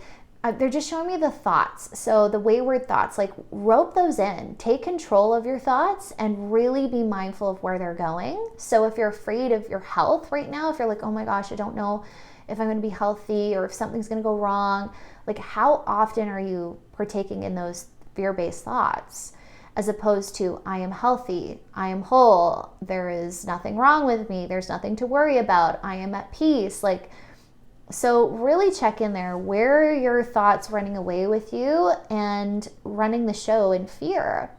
they're just showing me the thoughts. So the wayward thoughts, like rope those in, take control of your thoughts and really be mindful of where they're going. So if you're afraid of your health right now, if you're like, oh my gosh, I don't know if I'm going to be healthy or if something's going to go wrong, like how often are you partaking in those fear-based thoughts? As opposed to, I am healthy, I am whole, there is nothing wrong with me, there's nothing to worry about, I am at peace. Like, so really check in there. Where are your thoughts running away with you and running the show in fear?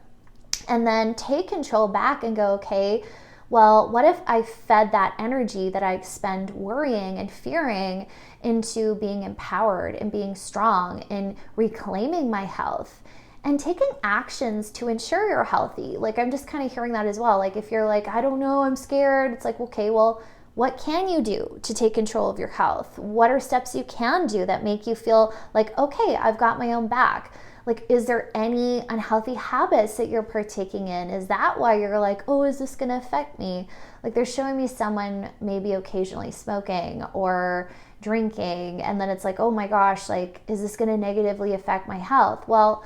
And then take control back and go, okay, well, what if I fed that energy that I spend worrying and fearing into being empowered and being strong and reclaiming my health? And taking actions to ensure you're healthy. Like I'm just kind of hearing that as well. Like if you're like, I don't know, I'm scared. It's like, okay, well, what can you do to take control of your health? What are steps you can do that make you feel like, okay, I've got my own back? Like, is there any unhealthy habits that you're partaking in? Is that why you're like, oh, is this going to affect me? Like they're showing me someone maybe occasionally smoking or drinking. And then it's like, oh my gosh, like, is this going to negatively affect my health? Well,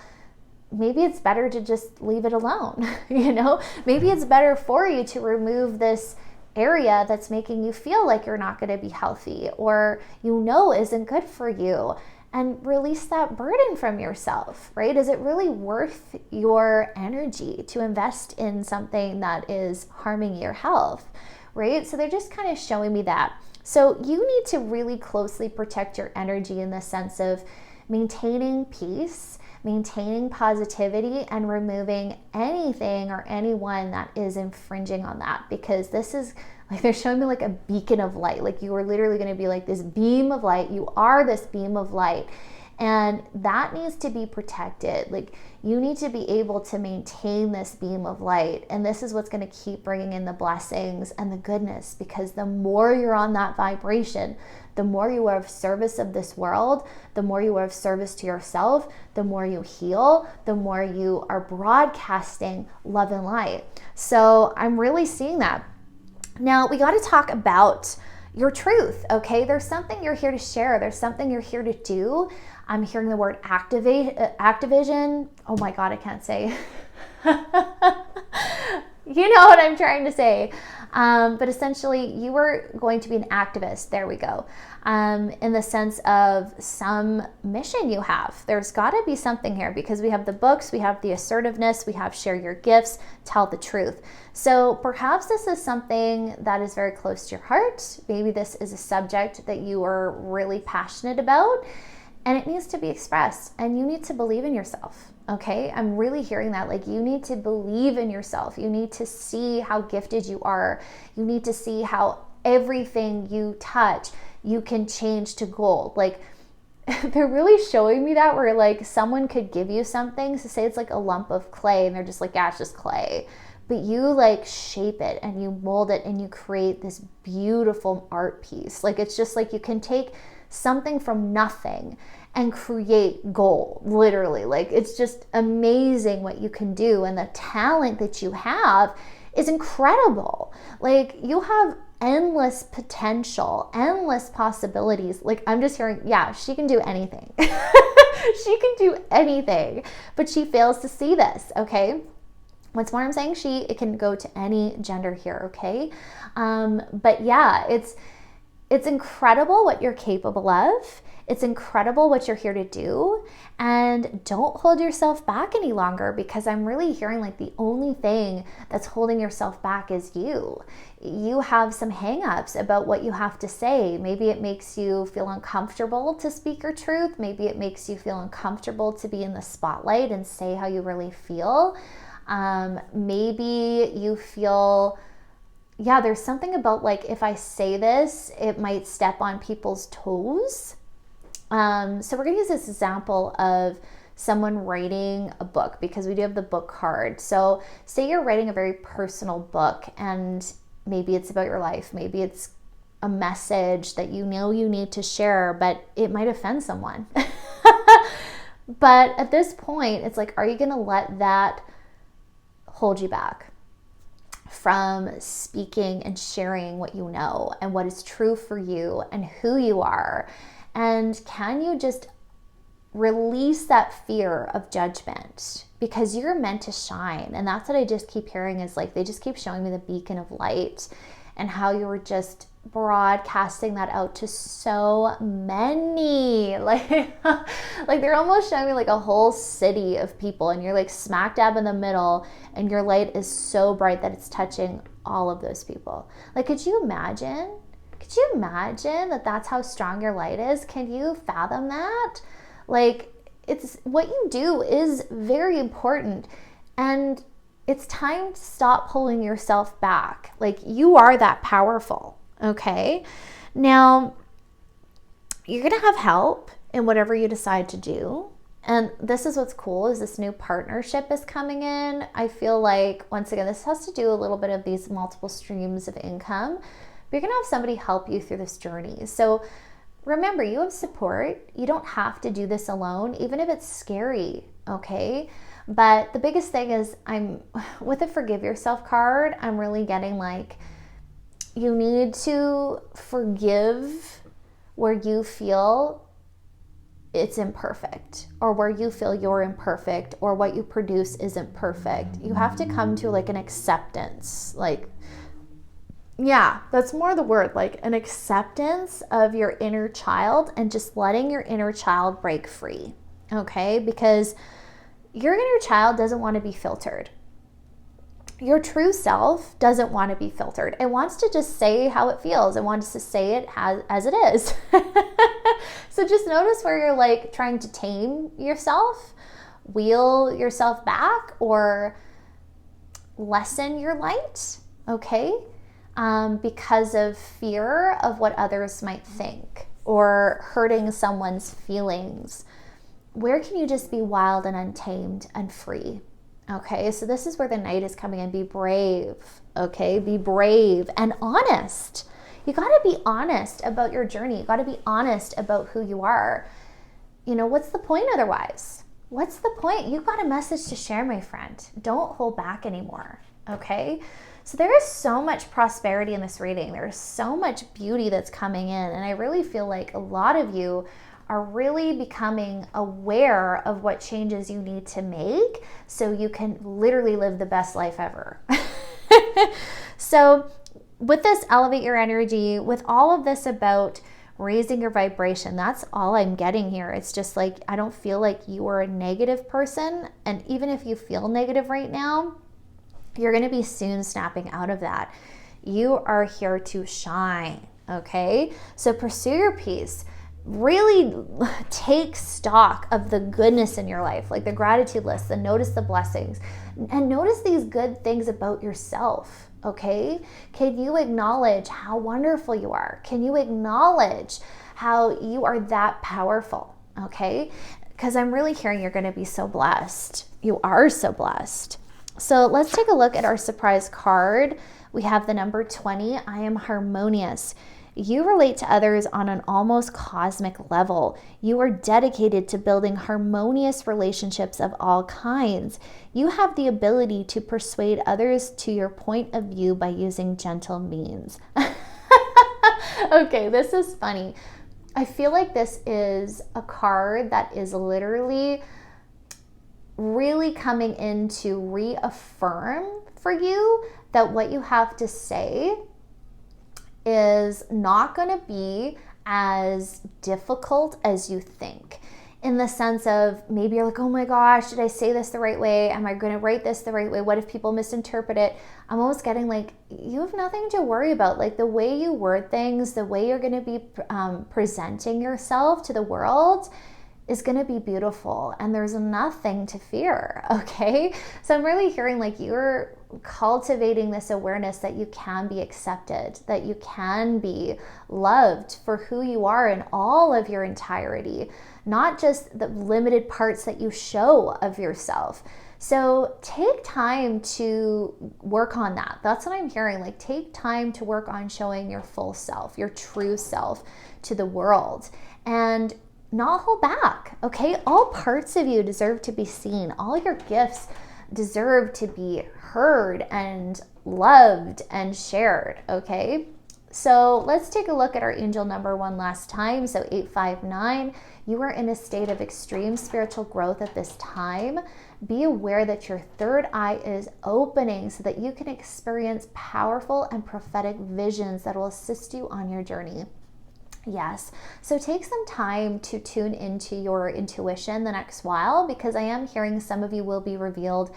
maybe it's better to just leave it alone. You know, maybe it's better for you to remove this area that's making you feel like you're not going to be healthy or isn't good for you, and release that burden from yourself, right? Is it really worth your energy to invest in something that is harming your health, right? So they're just kind of showing me that. So you need to really closely protect your energy in the sense of maintaining peace, maintaining positivity, and removing anything or anyone that is infringing on that, because this is like, they're showing me like a beacon of light. Like you are literally going to be like this beam of light. You are this beam of light, and that needs to be protected. Like you need to be able to maintain this beam of light, and this is what's going to keep bringing in the blessings and the goodness, because the more you're on that vibration, The more you are of service of this world, the more you are of service to yourself, the more you heal, the more you are broadcasting love and light. So I'm really seeing that. Now we got to talk about your truth, okay? There's something you're here to share. There's something you're here to do. I'm hearing the word activision. Oh my God, I can't say. You know what I'm trying to say. But essentially, you are going to be an activist. There we go. In the sense of some mission you have. There's got to be something here, because we have the books, we have the assertiveness, we have share your gifts, tell the truth. So perhaps this is something that is very close to your heart. Maybe this is a subject that you are really passionate about, and it needs to be expressed, and you need to believe in yourself. Okay, I'm really hearing that. Like, you need to believe in yourself. You need to see how gifted you are. You need to see how everything you touch, you can change to gold. Like, they're really showing me that, where like someone could give you something, so say it's like a lump of clay, and they're just like, yeah, it's just clay. But you like shape it and you mold it and you create this beautiful art piece. Like, it's just like you can take something from nothing and create gold, literally. Like, it's just amazing what you can do, and the talent that you have is incredible. Like, you have endless potential, endless possibilities. Like, I'm just hearing, yeah, she can do anything. She can do anything, but she fails to see this, okay? What's more I'm saying? It can go to any gender here, okay? But yeah, it's incredible what you're capable of. It's incredible what you're here to do, and don't hold yourself back any longer, because I'm really hearing like the only thing that's holding yourself back is you. You have some hangups about what you have to say. Maybe it makes you feel uncomfortable to speak your truth. Maybe it makes you feel uncomfortable to be in the spotlight and say how you really feel. Maybe you feel, yeah, there's something about like, if I say this, it might step on people's toes. So we're going to use this example of someone writing a book, because we do have the book card. So say you're writing a very personal book, and maybe it's about your life. Maybe it's a message that you know you need to share, but it might offend someone. But at this point, it's like, are you going to let that hold you back from speaking and sharing what you know and what is true for you and who you are? And can you just release that fear of judgment, because you're meant to shine? And that's what I just keep hearing, is like, they just keep showing me the beacon of light and how you were just broadcasting that out to so many. Like they're almost showing me like a whole city of people, and you're like smack dab in the middle, and your light is so bright that it's touching all of those people. Like, could you imagine? Could you imagine that that's how strong your light is? Can you fathom that? Like, it's what you do is very important, and it's time to stop pulling yourself back. Like, you are that powerful, okay? Now, you're going to have help in whatever you decide to do. And this is what's cool, is this new partnership is coming in. I feel like, once again, this has to do a little bit of these multiple streams of income. But you're going to have somebody help you through this journey. So remember, you have support. You don't have to do this alone, even if it's scary, okay? But the biggest thing is, with the forgive yourself card, I'm really getting like, you need to forgive where you feel it's imperfect, or where you feel you're imperfect, or what you produce isn't perfect. You have to come to like an acceptance, like, yeah, that's more the word, like an acceptance of your inner child, and just letting your inner child break free, okay? Because your inner child doesn't want to be filtered. Your true self doesn't want to be filtered. It wants to just say how it feels. It wants to say it as it is. So just notice where you're like trying to tame yourself, wheel yourself back, or lessen your light, okay? Because of fear of what others might think, or hurting someone's feelings. Where can you just be wild and untamed and free? Okay, so this is where the Knight is coming in. Be brave, okay? Be brave and honest. you got to be honest about your journey. You got to be honest about who you are. What's the point otherwise? What's the point? You've got a message to share, my friend. Don't hold back anymore, okay? So there is so much prosperity in this reading. There's so much beauty that's coming in. And I really feel like a lot of you are really becoming aware of what changes you need to make so you can literally live the best life ever. So with this elevate your energy, with all of this about raising your vibration, that's all I'm getting here. It's just like, I don't feel like you are a negative person. And even if you feel negative right now, you're going to be soon snapping out of that. You are here to shine, okay? So pursue your peace. Really take stock of the goodness in your life, like the gratitude list, the notice the blessings, and notice these good things about yourself, okay? Can you acknowledge how wonderful you are? Can you acknowledge how you are that powerful, okay? Because I'm really hearing you're going to be so blessed. You are so blessed. So let's take a look at our surprise card. We have the number 20. I am harmonious. You relate to others on an almost cosmic level. You are dedicated to building harmonious relationships of all kinds. You have the ability to persuade others to your point of view by using gentle means. Okay, this is funny. I feel like this is a card that is literally really coming in to reaffirm for you that what you have to say is not going to be as difficult as you think, in the sense of maybe you're like, oh my gosh, did I say this the right way? Am I going to write this the right way? What if people misinterpret it? I'm almost getting like, you have nothing to worry about. Like the way you word things, the way you're going to be presenting yourself to the world is going to be beautiful, and there's nothing to fear, okay? So I'm really hearing like you're cultivating this awareness that you can be accepted, that you can be loved for who you are in all of your entirety, not just the limited parts that you show of yourself. So take time to work on that. That's what I'm hearing. Like take time to work on showing your full self, your true self to the world, and not hold back, okay? All parts of you deserve to be seen. All your gifts deserve to be heard and loved and shared, okay? So let's take a look at our angel number one last time. So 859, you are in a state of extreme spiritual growth at this time. Be aware that your third eye is opening so that you can experience powerful and prophetic visions that will assist you on your journey. Yes, so take some time to tune into your intuition the next while, because I am hearing some of you will be revealed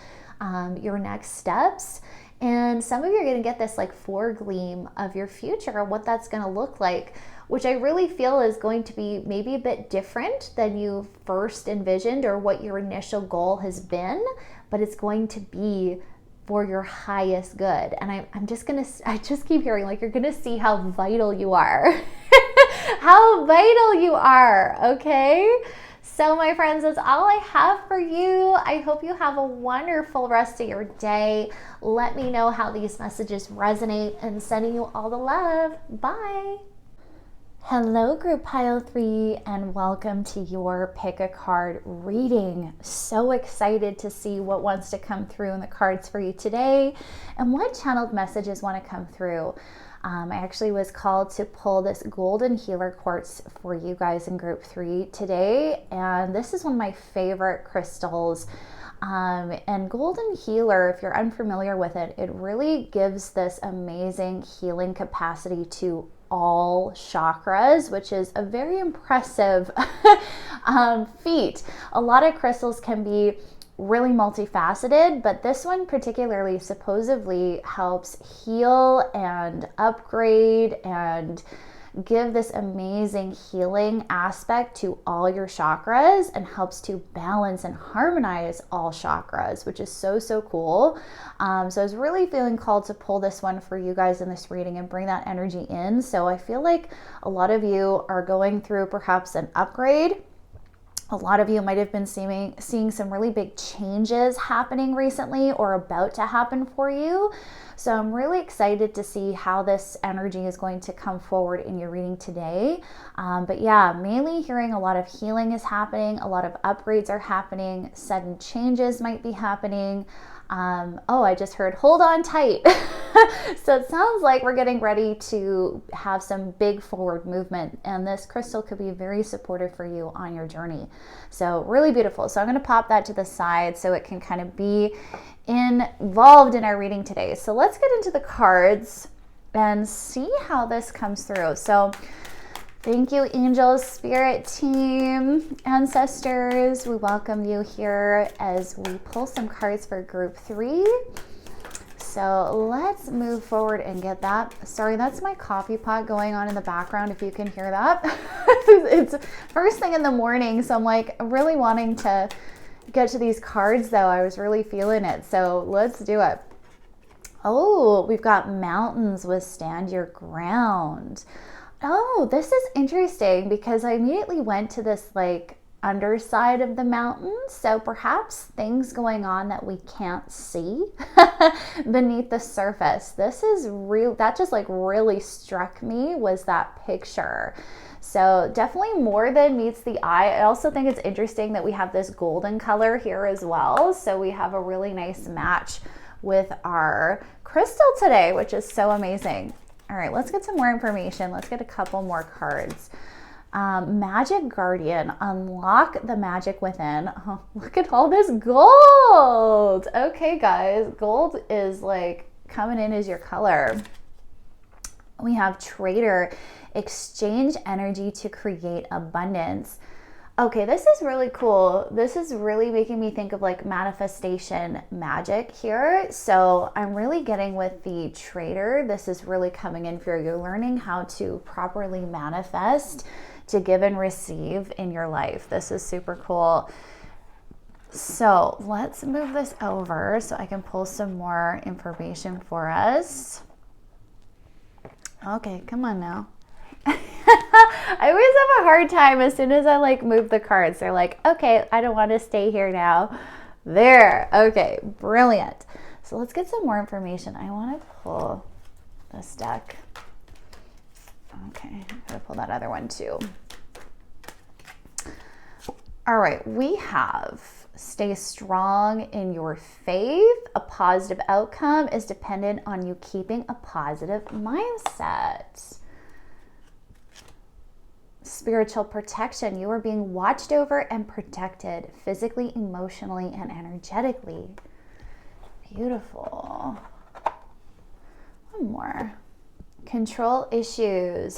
your next steps, and some of you are going to get this like foregleam of your future and what that's going to look like, which I really feel is going to be maybe a bit different than you first envisioned or what your initial goal has been, but it's going to be for your highest good. And I just keep hearing like you're going to see how vital you are. How vital you are, okay? So my friends, that's all I have for you. I hope you have a wonderful rest of your day. Let me know how these messages resonate, and sending you all the love. Bye. Hello, group pile 3, and welcome to your pick a card reading. So excited to see what wants to come through in the cards for you today and what channeled messages want to come through. I actually was called to pull this golden healer quartz for you guys in group 3 today, and this is one of my favorite crystals. And golden healer, if you're unfamiliar with it, it really gives this amazing healing capacity to all chakras, which is a very impressive feat. A lot of crystals can be really multifaceted, but this one particularly supposedly helps heal and upgrade and give this amazing healing aspect to all your chakras, and helps to balance and harmonize all chakras, which is so cool. So I was really feeling called to pull this one for you guys in this reading and bring that energy in. So I feel like a lot of you are going through perhaps an upgrade, A lot of you might have been seeing some really big changes happening recently or about to happen for you. So I'm really excited to see how this energy is going to come forward in your reading today. But yeah, mainly hearing a lot of healing is happening. A lot of upgrades are happening. Sudden changes might be happening. Oh, I just heard hold on tight. So it sounds like we're getting ready to have some big forward movement, and this crystal could be very supportive for you on your journey. So really beautiful. So I'm going to pop that to the side so it can kind of be involved in our reading today. So let's get into the cards and see how this comes through. So thank you, angels, spirit team, ancestors. We welcome you here as we pull some cards for group 3. So let's move forward and get that. Sorry, that's my coffee pot going on in the background, if you can hear that. It's first thing in the morning, so I'm like really wanting to get to these cards though. I was really feeling it. So let's do it. Oh, we've got mountains withstand your ground. Oh, this is interesting because I immediately went to this like underside of the mountain. So perhaps things going on that we can't see beneath the surface. This is real. That just like really struck me, was that picture. So definitely more than meets the eye. I also think it's interesting that we have this golden color here as well. So we have a really nice match with our crystal today, which is so amazing. All right, let's get some more information. Let's get a couple more cards. Magic Guardian, unlock the magic within. Oh, look at all this gold. Okay, guys, gold is like coming in as your color. We have Trader, exchange energy to create abundance. Okay, this is really cool. This is really making me think of like manifestation magic here. So I'm really getting with the Trader. This is really coming in for you, learning how to properly manifest, to give and receive in your life. This is super cool. So let's move this over so I can pull some more information for us. Okay, come on now. I always have a hard time as soon as I like move the cards. They're like, okay, I don't want to stay here now. There. Okay, brilliant. So let's get some more information. I want to pull this deck. Okay, I'm going to pull that other one too. All right, we have stay strong in your faith. A positive outcome is dependent on you keeping a positive mindset. Spiritual protection. You are being watched over and protected physically, emotionally, and energetically. Beautiful. One more. Control issues.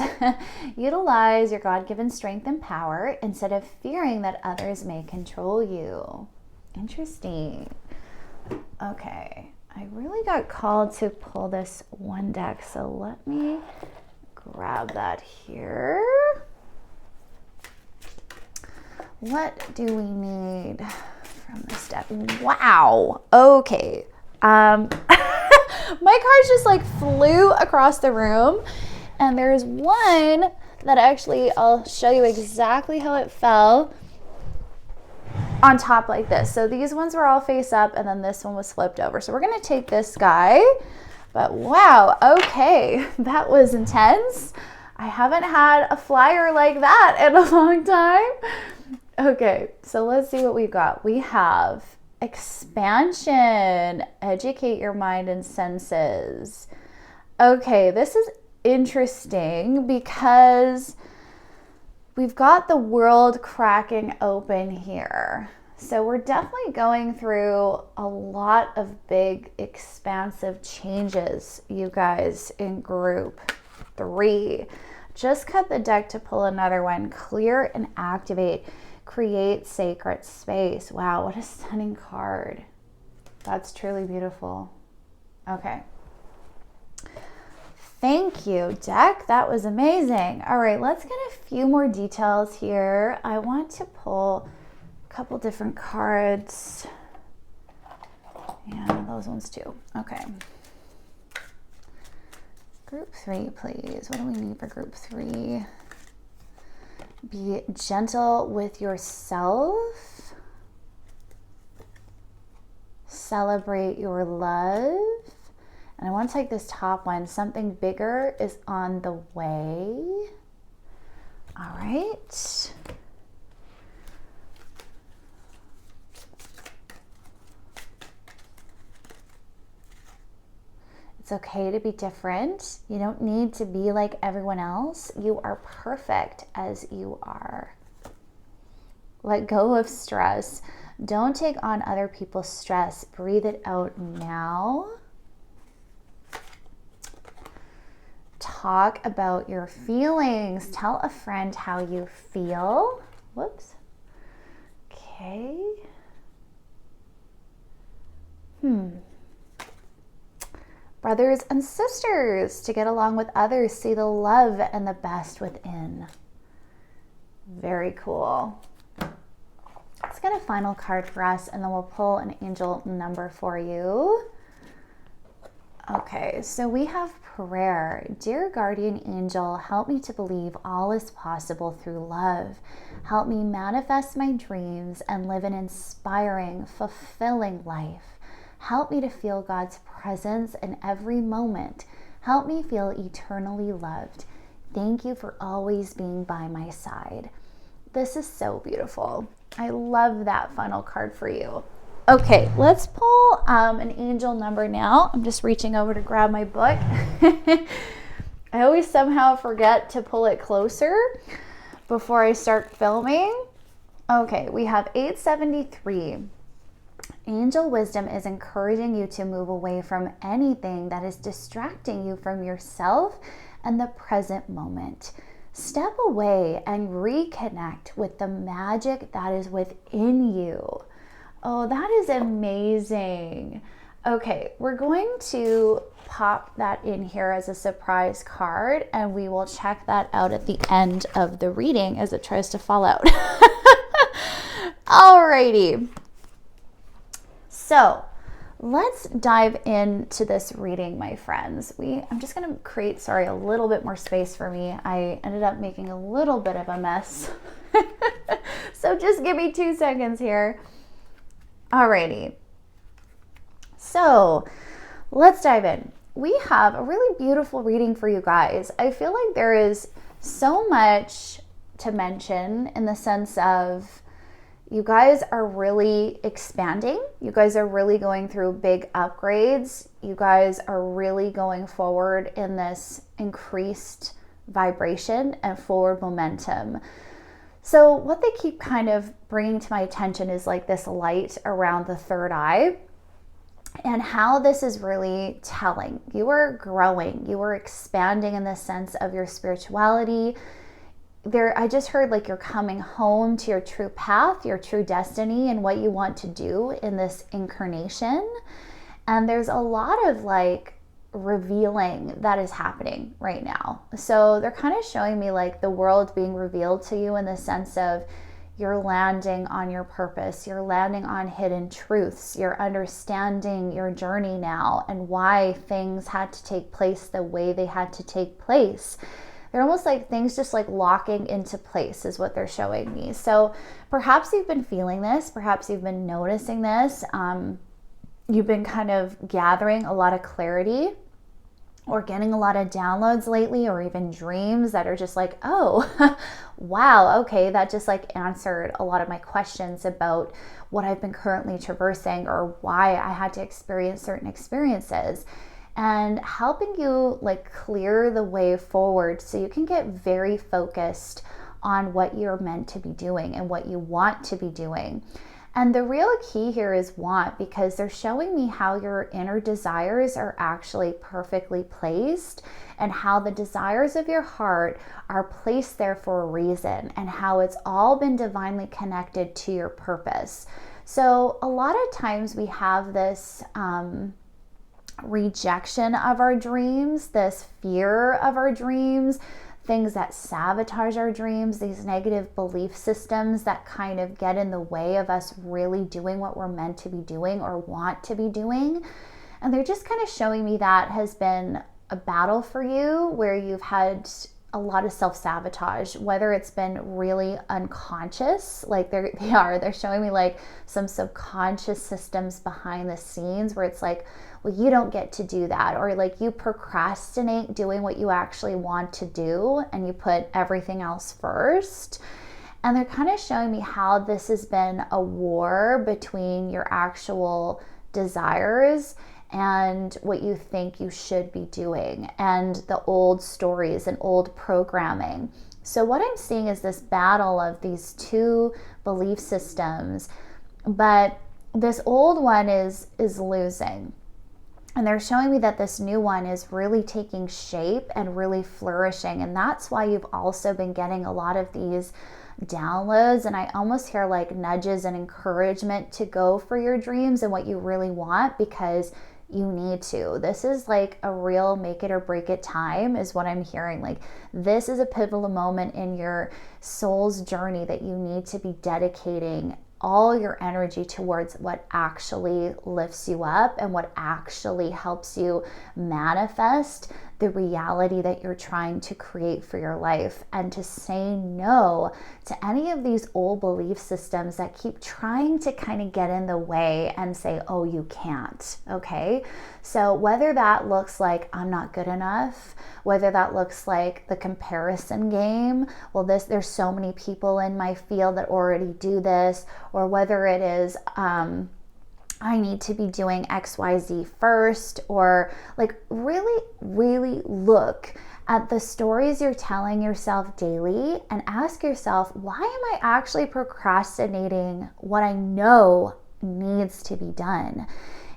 Utilize your God-given strength and power instead of fearing that others may control you. Interesting. Okay. I really got called to pull this one deck, so let me grab that here. What do we need from this deck? Wow. Okay. My cards just like flew across the room, and there's one that actually I'll show you exactly how it fell on top like this. So these ones were all face up, and then this one was flipped over. So we're going to take this guy, but wow. Okay. That was intense. I haven't had a flyer like that in a long time. Okay, so let's see what we've got. We have expansion, educate your mind and senses. Okay, this is interesting because we've got the world cracking open here. So we're definitely going through a lot of big, expansive changes, you guys, in group 3. Just cut the deck to pull another one. Clear and activate. Create sacred space. Wow, what a stunning card. That's truly beautiful. Okay. Thank you, deck. That was amazing. All right, let's get a few more details here. I want to pull a couple different cards. Yeah, those ones too. Okay. Group 3, please. What do we need for group 3? Be gentle with yourself. Celebrate your love. And I want to take this top one. Something bigger is on the way. All right. It's okay to be different. You don't need to be like everyone else. You are perfect as you are. Let go of stress. Don't take on other people's stress. Breathe it out now. Talk about your feelings. Tell a friend how you feel. Whoops. Okay. Brothers and sisters, to get along with others, see the love and the best within. Very cool. Let's get a final card for us, and then we'll pull an angel number for you. Okay, so we have prayer. Dear guardian angel, help me to believe all is possible through love. Help me manifest my dreams and live an inspiring, fulfilling life. Help me to feel God's presence in every moment. Help me feel eternally loved. Thank you for always being by my side. This is so beautiful. I love that final card for you. Okay, let's pull an angel number now. I'm just reaching over to grab my book. I always somehow forget to pull it closer before I start filming. Okay, we have 873. Angel wisdom is encouraging you to move away from anything that is distracting you from yourself and the present moment. Step away and reconnect with the magic that is within you. Oh, that is amazing. Okay, we're going to pop that in here as a surprise card, and we will check that out at the end of the reading as it tries to fall out. Alrighty. So let's dive into this reading, my friends. I'm just going to create, a little bit more space for me. I ended up making a little bit of a mess. So just give me 2 seconds here. Alrighty. So let's dive in. We have a really beautiful reading for you guys. I feel like there is so much to mention in the sense of you guys are really expanding. You guys are really going through big upgrades. You guys are really going forward in this increased vibration and forward momentum. So what they keep kind of bringing to my attention is like this light around the third eye, and how this is really telling. You are growing. You are expanding in the sense of your spirituality. I just heard like you're coming home to your true path, your true destiny, and what you want to do in this incarnation. And there's a lot of like revealing that is happening right now. So they're kind of showing me like the world being revealed to you in the sense of you're landing on your purpose, you're landing on hidden truths, you're understanding your journey now and why things had to take place the way they had to take place. They're almost like things just like locking into place is what they're showing me. So perhaps you've been feeling this, perhaps you've been noticing this. You've been kind of gathering a lot of clarity or getting a lot of downloads lately, or even dreams that are just like, oh, wow, okay, that just like answered a lot of my questions about what I've been currently traversing or why I had to experience certain experiences. And helping you like clear the way forward so you can get very focused on what you're meant to be doing and what you want to be doing. And the real key here is want, because they're showing me how your inner desires are actually perfectly placed and how the desires of your heart are placed there for a reason and how it's all been divinely connected to your purpose. So a lot of times we have this rejection of our dreams, this fear of our dreams, things that sabotage our dreams, these negative belief systems that kind of get in the way of us really doing what we're meant to be doing or want to be doing. And they're just kind of showing me that has been a battle for you, where you've had a lot of self-sabotage, whether it's been really unconscious, like they're showing me like some subconscious systems behind the scenes where it's like, well, you don't get to do that, or like you procrastinate doing what you actually want to do and you put everything else first. And they're kind of showing me how this has been a war between your actual desires and what you think you should be doing, and the old stories and old programming. So what I'm seeing is this battle of these two belief systems, but this old one is losing. And they're showing me that this new one is really taking shape and really flourishing. And that's why you've also been getting a lot of these downloads, and I almost hear like nudges and encouragement to go for your dreams and what you really want, because you need to. This is like a real make it or break it time is what I'm hearing. Like this is a pivotal moment in your soul's journey that you need to be dedicating all your energy towards what actually lifts you up and what actually helps you manifest the reality that you're trying to create for your life, and to say no to any of these old belief systems that keep trying to kind of get in the way and say, oh, you can't. Okay. So whether that looks like I'm not good enough, whether that looks like the comparison game, well, there's so many people in my field that already do this, or whether it is, I need to be doing XYZ first, or like really, really look at the stories you're telling yourself daily and ask yourself, why am I actually procrastinating what I know needs to be done?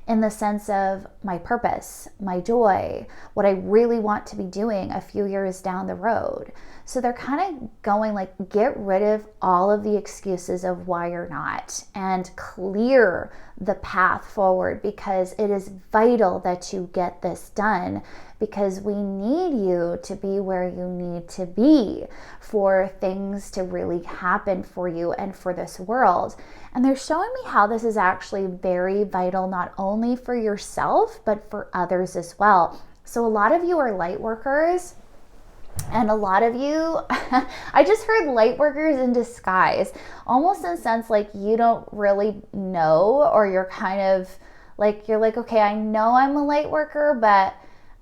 In the sense of my purpose, my joy, what I really want to be doing a few years down the road. So they're kind of going like, get rid of all of the excuses of why you're not, and clear the path forward, because it is vital that you get this done, because we need you to be where you need to be for things to really happen for you and for this world. And they're showing me how this is actually very vital, not only for yourself, but for others as well. So a lot of you are light workers, and a lot of you, I just heard light workers in disguise, almost in a sense like you don't really know, or you're kind of like, you're like, okay, I know I'm a light worker, but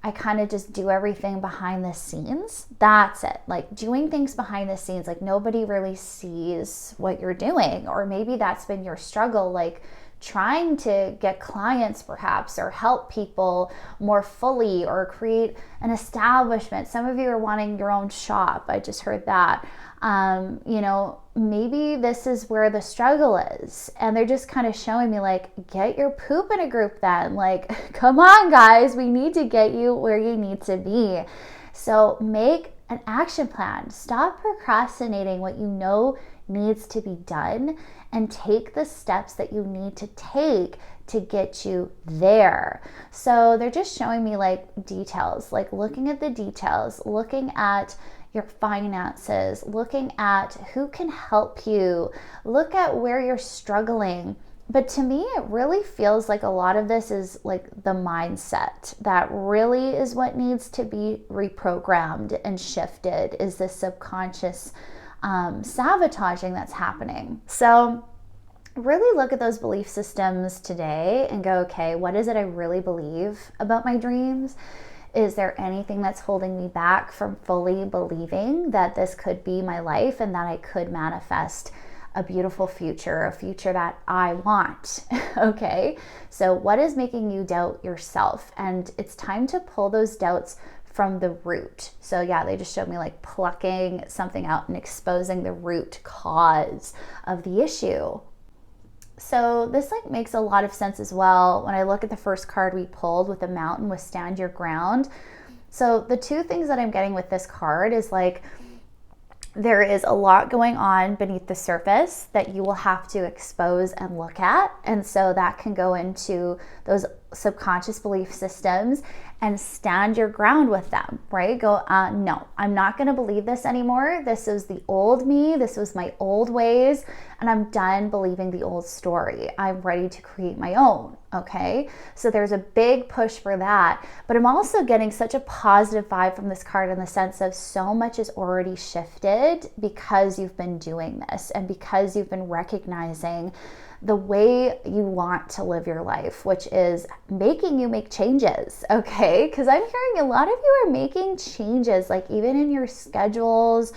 I kind of just do everything behind the scenes. That's it. Like doing things behind the scenes, like nobody really sees what you're doing. Or maybe that's been your struggle, like trying to get clients perhaps, or help people more fully, or create an establishment. Some of you are wanting your own shop. I just heard that. Maybe this is where the struggle is, and they're just kind of showing me like, get your poop in a group then. Like, come on guys, we need to get you where you need to be. So make an action plan. Stop procrastinating what you know needs to be done, and take the steps that you need to take to get you there. So they're just showing me like details, like looking at the details, looking at your finances, looking at who can help you, look at where you're struggling. But to me, it really feels like a lot of this is like the mindset that really is what needs to be reprogrammed and shifted, is this subconscious sabotaging that's happening. So really look at those belief systems today and go, okay, what is it I really believe about my dreams? Is there anything that's holding me back from fully believing that this could be my life and that I could manifest a beautiful future, a future that I want? Okay, so what is making you doubt yourself? And it's time to pull those doubts from the root. So yeah, they just showed me like plucking something out and exposing the root cause of the issue. So this like makes a lot of sense as well when I look at the first card we pulled with the mountain with stand your ground. So the two things that I'm getting with this card is like, there is a lot going on beneath the surface that you will have to expose and look at. And so that can go into those subconscious belief systems and stand your ground with them, right? Go, no, I'm not going to believe this anymore. This is the old me. This was my old ways, and I'm done believing the old story. I'm ready to create my own. Okay. So there's a big push for that, but I'm also getting such a positive vibe from this card in the sense of so much is already shifted because you've been doing this and because you've been recognizing the way you want to live your life, which is making you make changes, okay? Because I'm hearing a lot of you are making changes, like even in your schedules,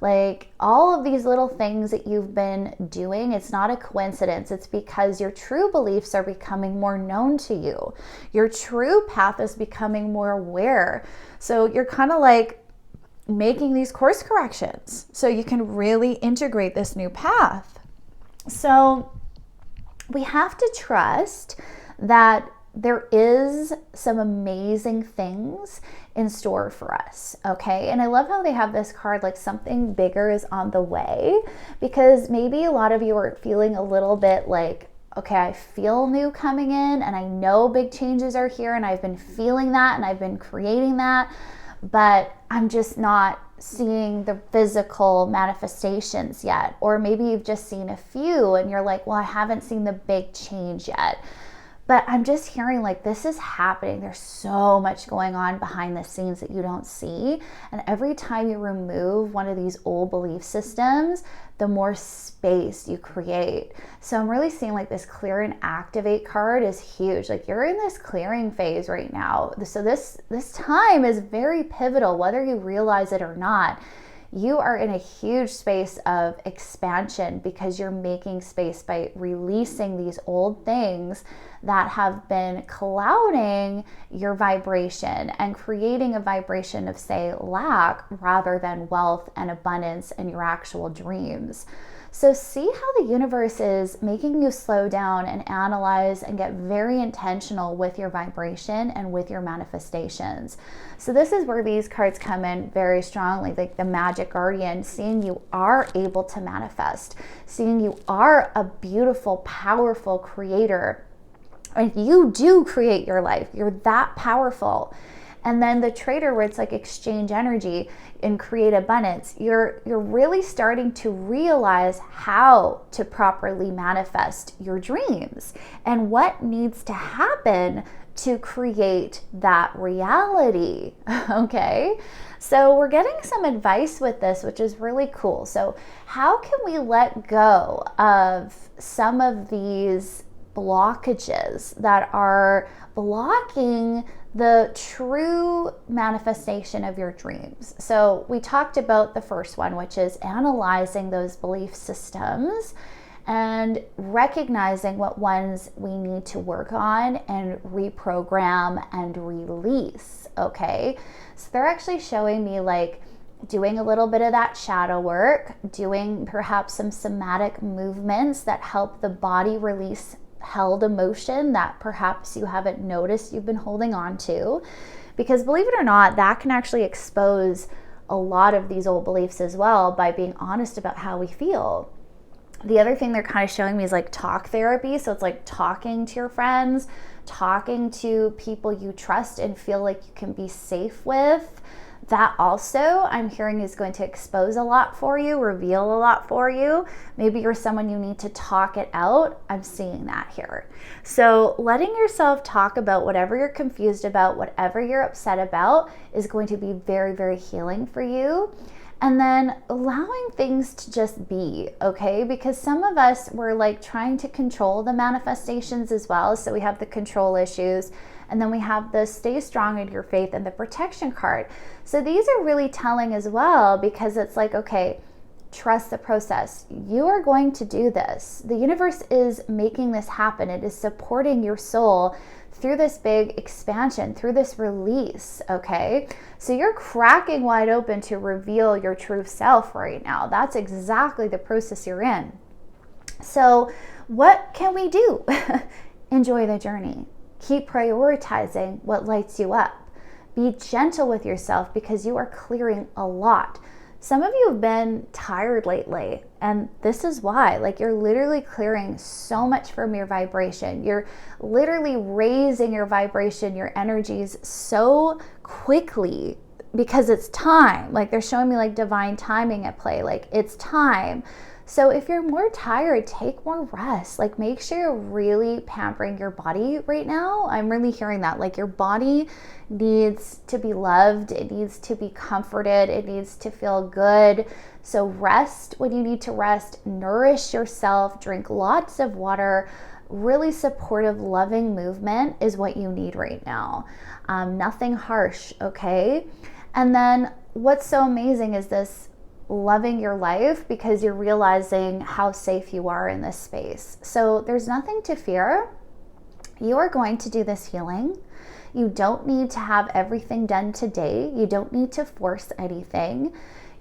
like all of these little things that you've been doing. It's not a coincidence. It's because your true beliefs are becoming more known to you. Your true path is becoming more aware. So you're kind of like making these course corrections so you can really integrate this new path. So we have to trust that there is some amazing things in store for us, okay? And I love how they have this card like something bigger is on the way, because maybe a lot of you are feeling a little bit like, okay, I feel new coming in and I know big changes are here and I've been feeling that and I've been creating that, but I'm just not seeing the physical manifestations yet. Or maybe you've just seen a few and you're like, well, I haven't seen the big change yet. But I'm just hearing like this is happening. There's so much going on behind the scenes that you don't see. And every time you remove one of these old belief systems, the more space you create. So I'm really seeing like this clear and activate card is huge. Like you're in this clearing phase right now. So this time is very pivotal, whether you realize it or not. You are in a huge space of expansion because you're making space by releasing these old things that have been clouding your vibration and creating a vibration of, say, lack rather than wealth and abundance and your actual dreams. So see how the universe is making you slow down and analyze and get very intentional with your vibration and with your manifestations. So this is where these cards come in very strongly, like the Magic Guardian, seeing you are able to manifest, seeing you are a beautiful, powerful creator. And you do create your life. You're that powerful. And then the Trader, where it's like exchange energy and create abundance, you're really starting to realize how to properly manifest your dreams and what needs to happen to create that reality. Okay, so we're getting some advice with this, which is really cool. So how can we let go of some of these blockages that are blocking the true manifestation of your dreams? So we talked about the first one, which is analyzing those belief systems and recognizing what ones we need to work on and reprogram and release, okay? So they're actually showing me like doing a little bit of that shadow work, doing perhaps some somatic movements that help the body release held emotion that perhaps you haven't noticed you've been holding on to. Because believe it or not, that can actually expose a lot of these old beliefs as well by being honest about how we feel. The other thing they're kind of showing me is like talk therapy. So it's like talking to your friends, talking to people you trust and feel like you can be safe with. That also I'm hearing is going to expose a lot for you, reveal a lot for you. Maybe you're someone you need to talk it out. I'm seeing that here. So letting yourself talk about whatever you're confused about, whatever you're upset about is going to be very, very healing for you. And then allowing things to just be, okay? Because some of us were like trying to control the manifestations as well. So we have the control issues, and then we have the stay strong in your faith and the protection card. So these are really telling as well, because it's like, okay, trust the process. You are going to do this. The universe is making this happen. It is supporting your soul through this big expansion, through this release, okay? So you're cracking wide open to reveal your true self right now. That's exactly the process you're in. So what can we do? Enjoy the journey. Keep prioritizing what lights you up. Be gentle with yourself because you are clearing a lot. Some of you have been tired lately, and this is why. Like, you're literally clearing so much from your vibration. You're literally raising your vibration, your energies so quickly because it's time. Like, they're showing me like divine timing at play. Like, it's time. So if you're more tired, take more rest. Like, make sure you're really pampering your body right now. I'm really hearing that. Like, your body needs to be loved. It needs to be comforted. It needs to feel good. So rest when you need to rest. Nourish yourself. Drink lots of water. Really supportive, loving movement is what you need right now. Nothing harsh, okay? And then what's so amazing is this loving your life, because you're realizing how safe you are in this space. So there's nothing to fear. You are going to do this healing. You don't need to have everything done today. You don't need to force anything.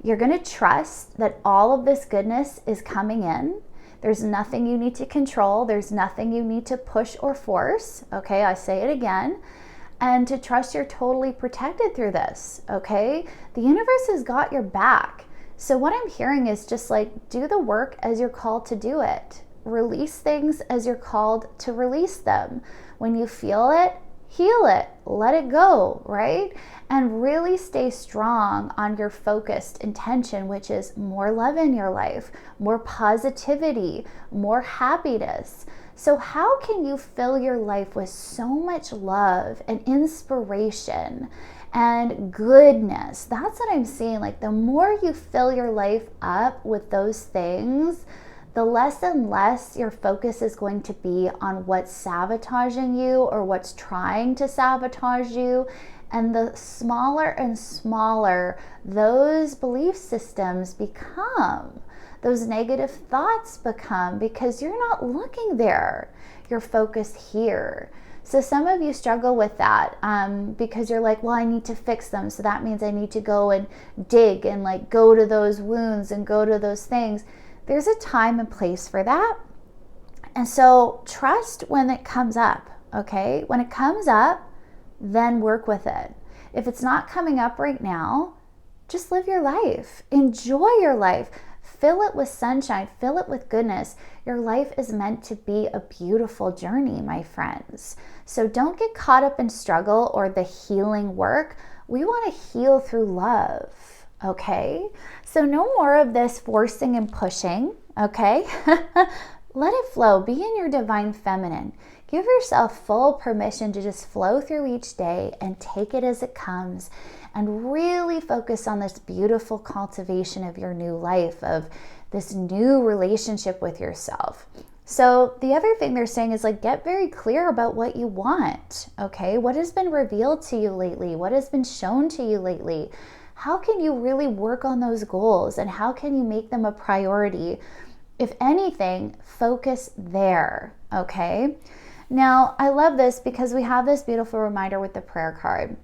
You're going to trust that all of this goodness is coming in. There's nothing you need to control. There's nothing you need to push or force. Okay, I say it again. And to trust you're totally protected through this. Okay, the universe has got your back. So what I'm hearing is just like, do the work as you're called to do it. Release things as you're called to release them. When you feel it, heal it, let it go, right? And really stay strong on your focused intention, which is more love in your life, more positivity, more happiness. So how can you fill your life with so much love and inspiration and goodness? That's what I'm seeing. Like, the more you fill your life up with those things, the less and less your focus is going to be on what's sabotaging you or what's trying to sabotage you. And the smaller and smaller those belief systems become, those negative thoughts become, because you're not looking there. You're focused here. So some of you struggle with that because you're like, well, I need to fix them. So that means I need to go and dig and like go to those wounds and go to those things. There's a time and place for that. And so trust when it comes up, okay? When it comes up, then work with it. If it's not coming up right now, just live your life. Enjoy your life. Fill it with sunshine. Fill it with goodness. Your life is meant to be a beautiful journey, my friends. So don't get caught up in struggle or the healing work. We want to heal through love, okay? So no more of this forcing and pushing, okay? Let it flow. Be in your divine feminine. Give yourself full permission to just flow through each day and take it as it comes, and really focus on this beautiful cultivation of your new life, of this new relationship with yourself. So the other thing they're saying is like, get very clear about what you want, okay? What has been revealed to you lately? What has been shown to you lately? How can you really work on those goals, and how can you make them a priority? If anything, focus there, okay? Now, I love this because we have this beautiful reminder with the prayer card.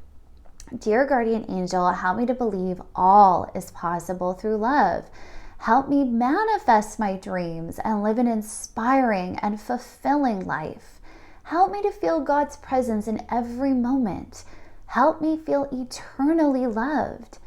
Dear guardian angel, help me to believe all is possible through love. Help me manifest my dreams and live an inspiring and fulfilling life. Help me to feel God's presence in every moment. Help me feel eternally loved.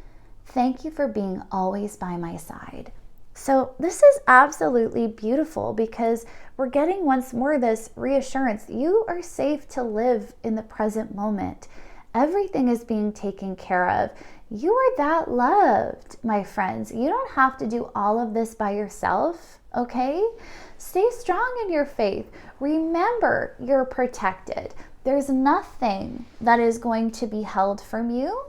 Thank you for being always by my side. So this is absolutely beautiful because we're getting once more this reassurance. You are safe to live in the present moment. Everything is being taken care of. You are that loved, my friends. You don't have to do all of this by yourself, okay? Stay strong in your faith. Remember, you're protected. There's nothing that is going to be held from you.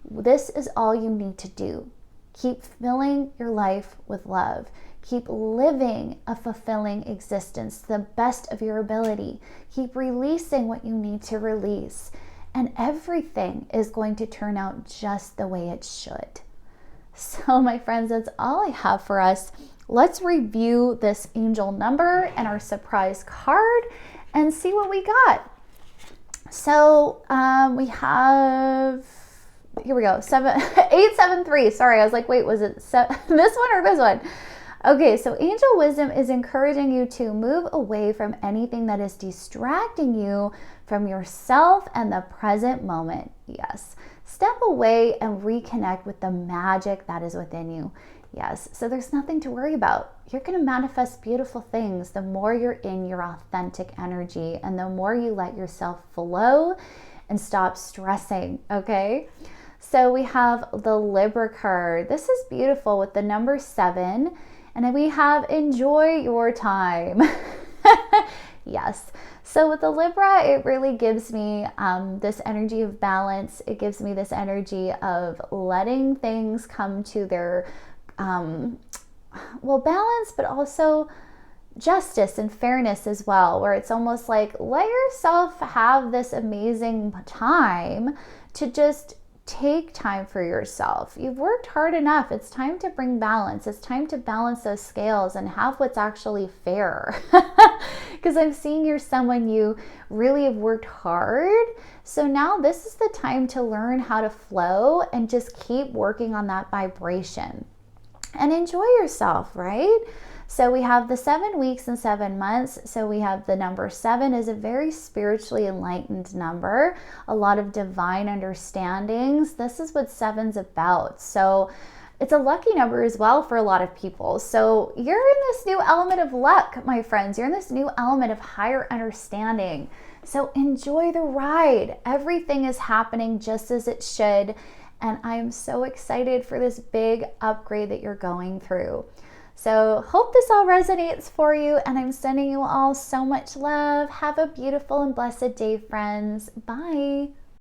This is all you need to do. Keep filling your life with love. Keep living a fulfilling existence to the best of your ability. Keep releasing what you need to release. And everything is going to turn out just the way it should. So my friends, that's all I have for us. Let's review this angel number and our surprise card and see what we got. So we have, here we go, 873. Sorry, I was like, wait, was it this one or this one? Okay, so angel wisdom is encouraging you to move away from anything that is distracting you from yourself and the present moment. Yes. step away and reconnect with the magic that is within you. Yes, so there's nothing to worry about. You're going to manifest beautiful things the more you're in your authentic energy and the more you let yourself flow and stop stressing, okay? So we have the Libra card. This is beautiful with the number 7. And then we have enjoy your time. Yes. So with the Libra, it really gives me this energy of balance. It gives me this energy of letting things come to their, balance, but also justice and fairness as well, where it's almost like let yourself have this amazing time to just take time for yourself. You've worked hard enough. It's time to bring balance. It's time to balance those scales and have what's actually fair. Because I'm seeing you're someone you really have worked hard. So now this is the time to learn how to flow and just keep working on that vibration and enjoy yourself, right? So we have the 7 weeks and 7 months. So we have the number 7 is a very spiritually enlightened number, a lot of divine understandings. This is what 7's about. So it's a lucky number as well for a lot of people. So you're in this new element of luck, my friends. You're in this new element of higher understanding. So enjoy the ride. Everything is happening just as it should. And I am so excited for this big upgrade that you're going through. So hope this all resonates for you, and I'm sending you all so much love. Have a beautiful and blessed day, friends. Bye.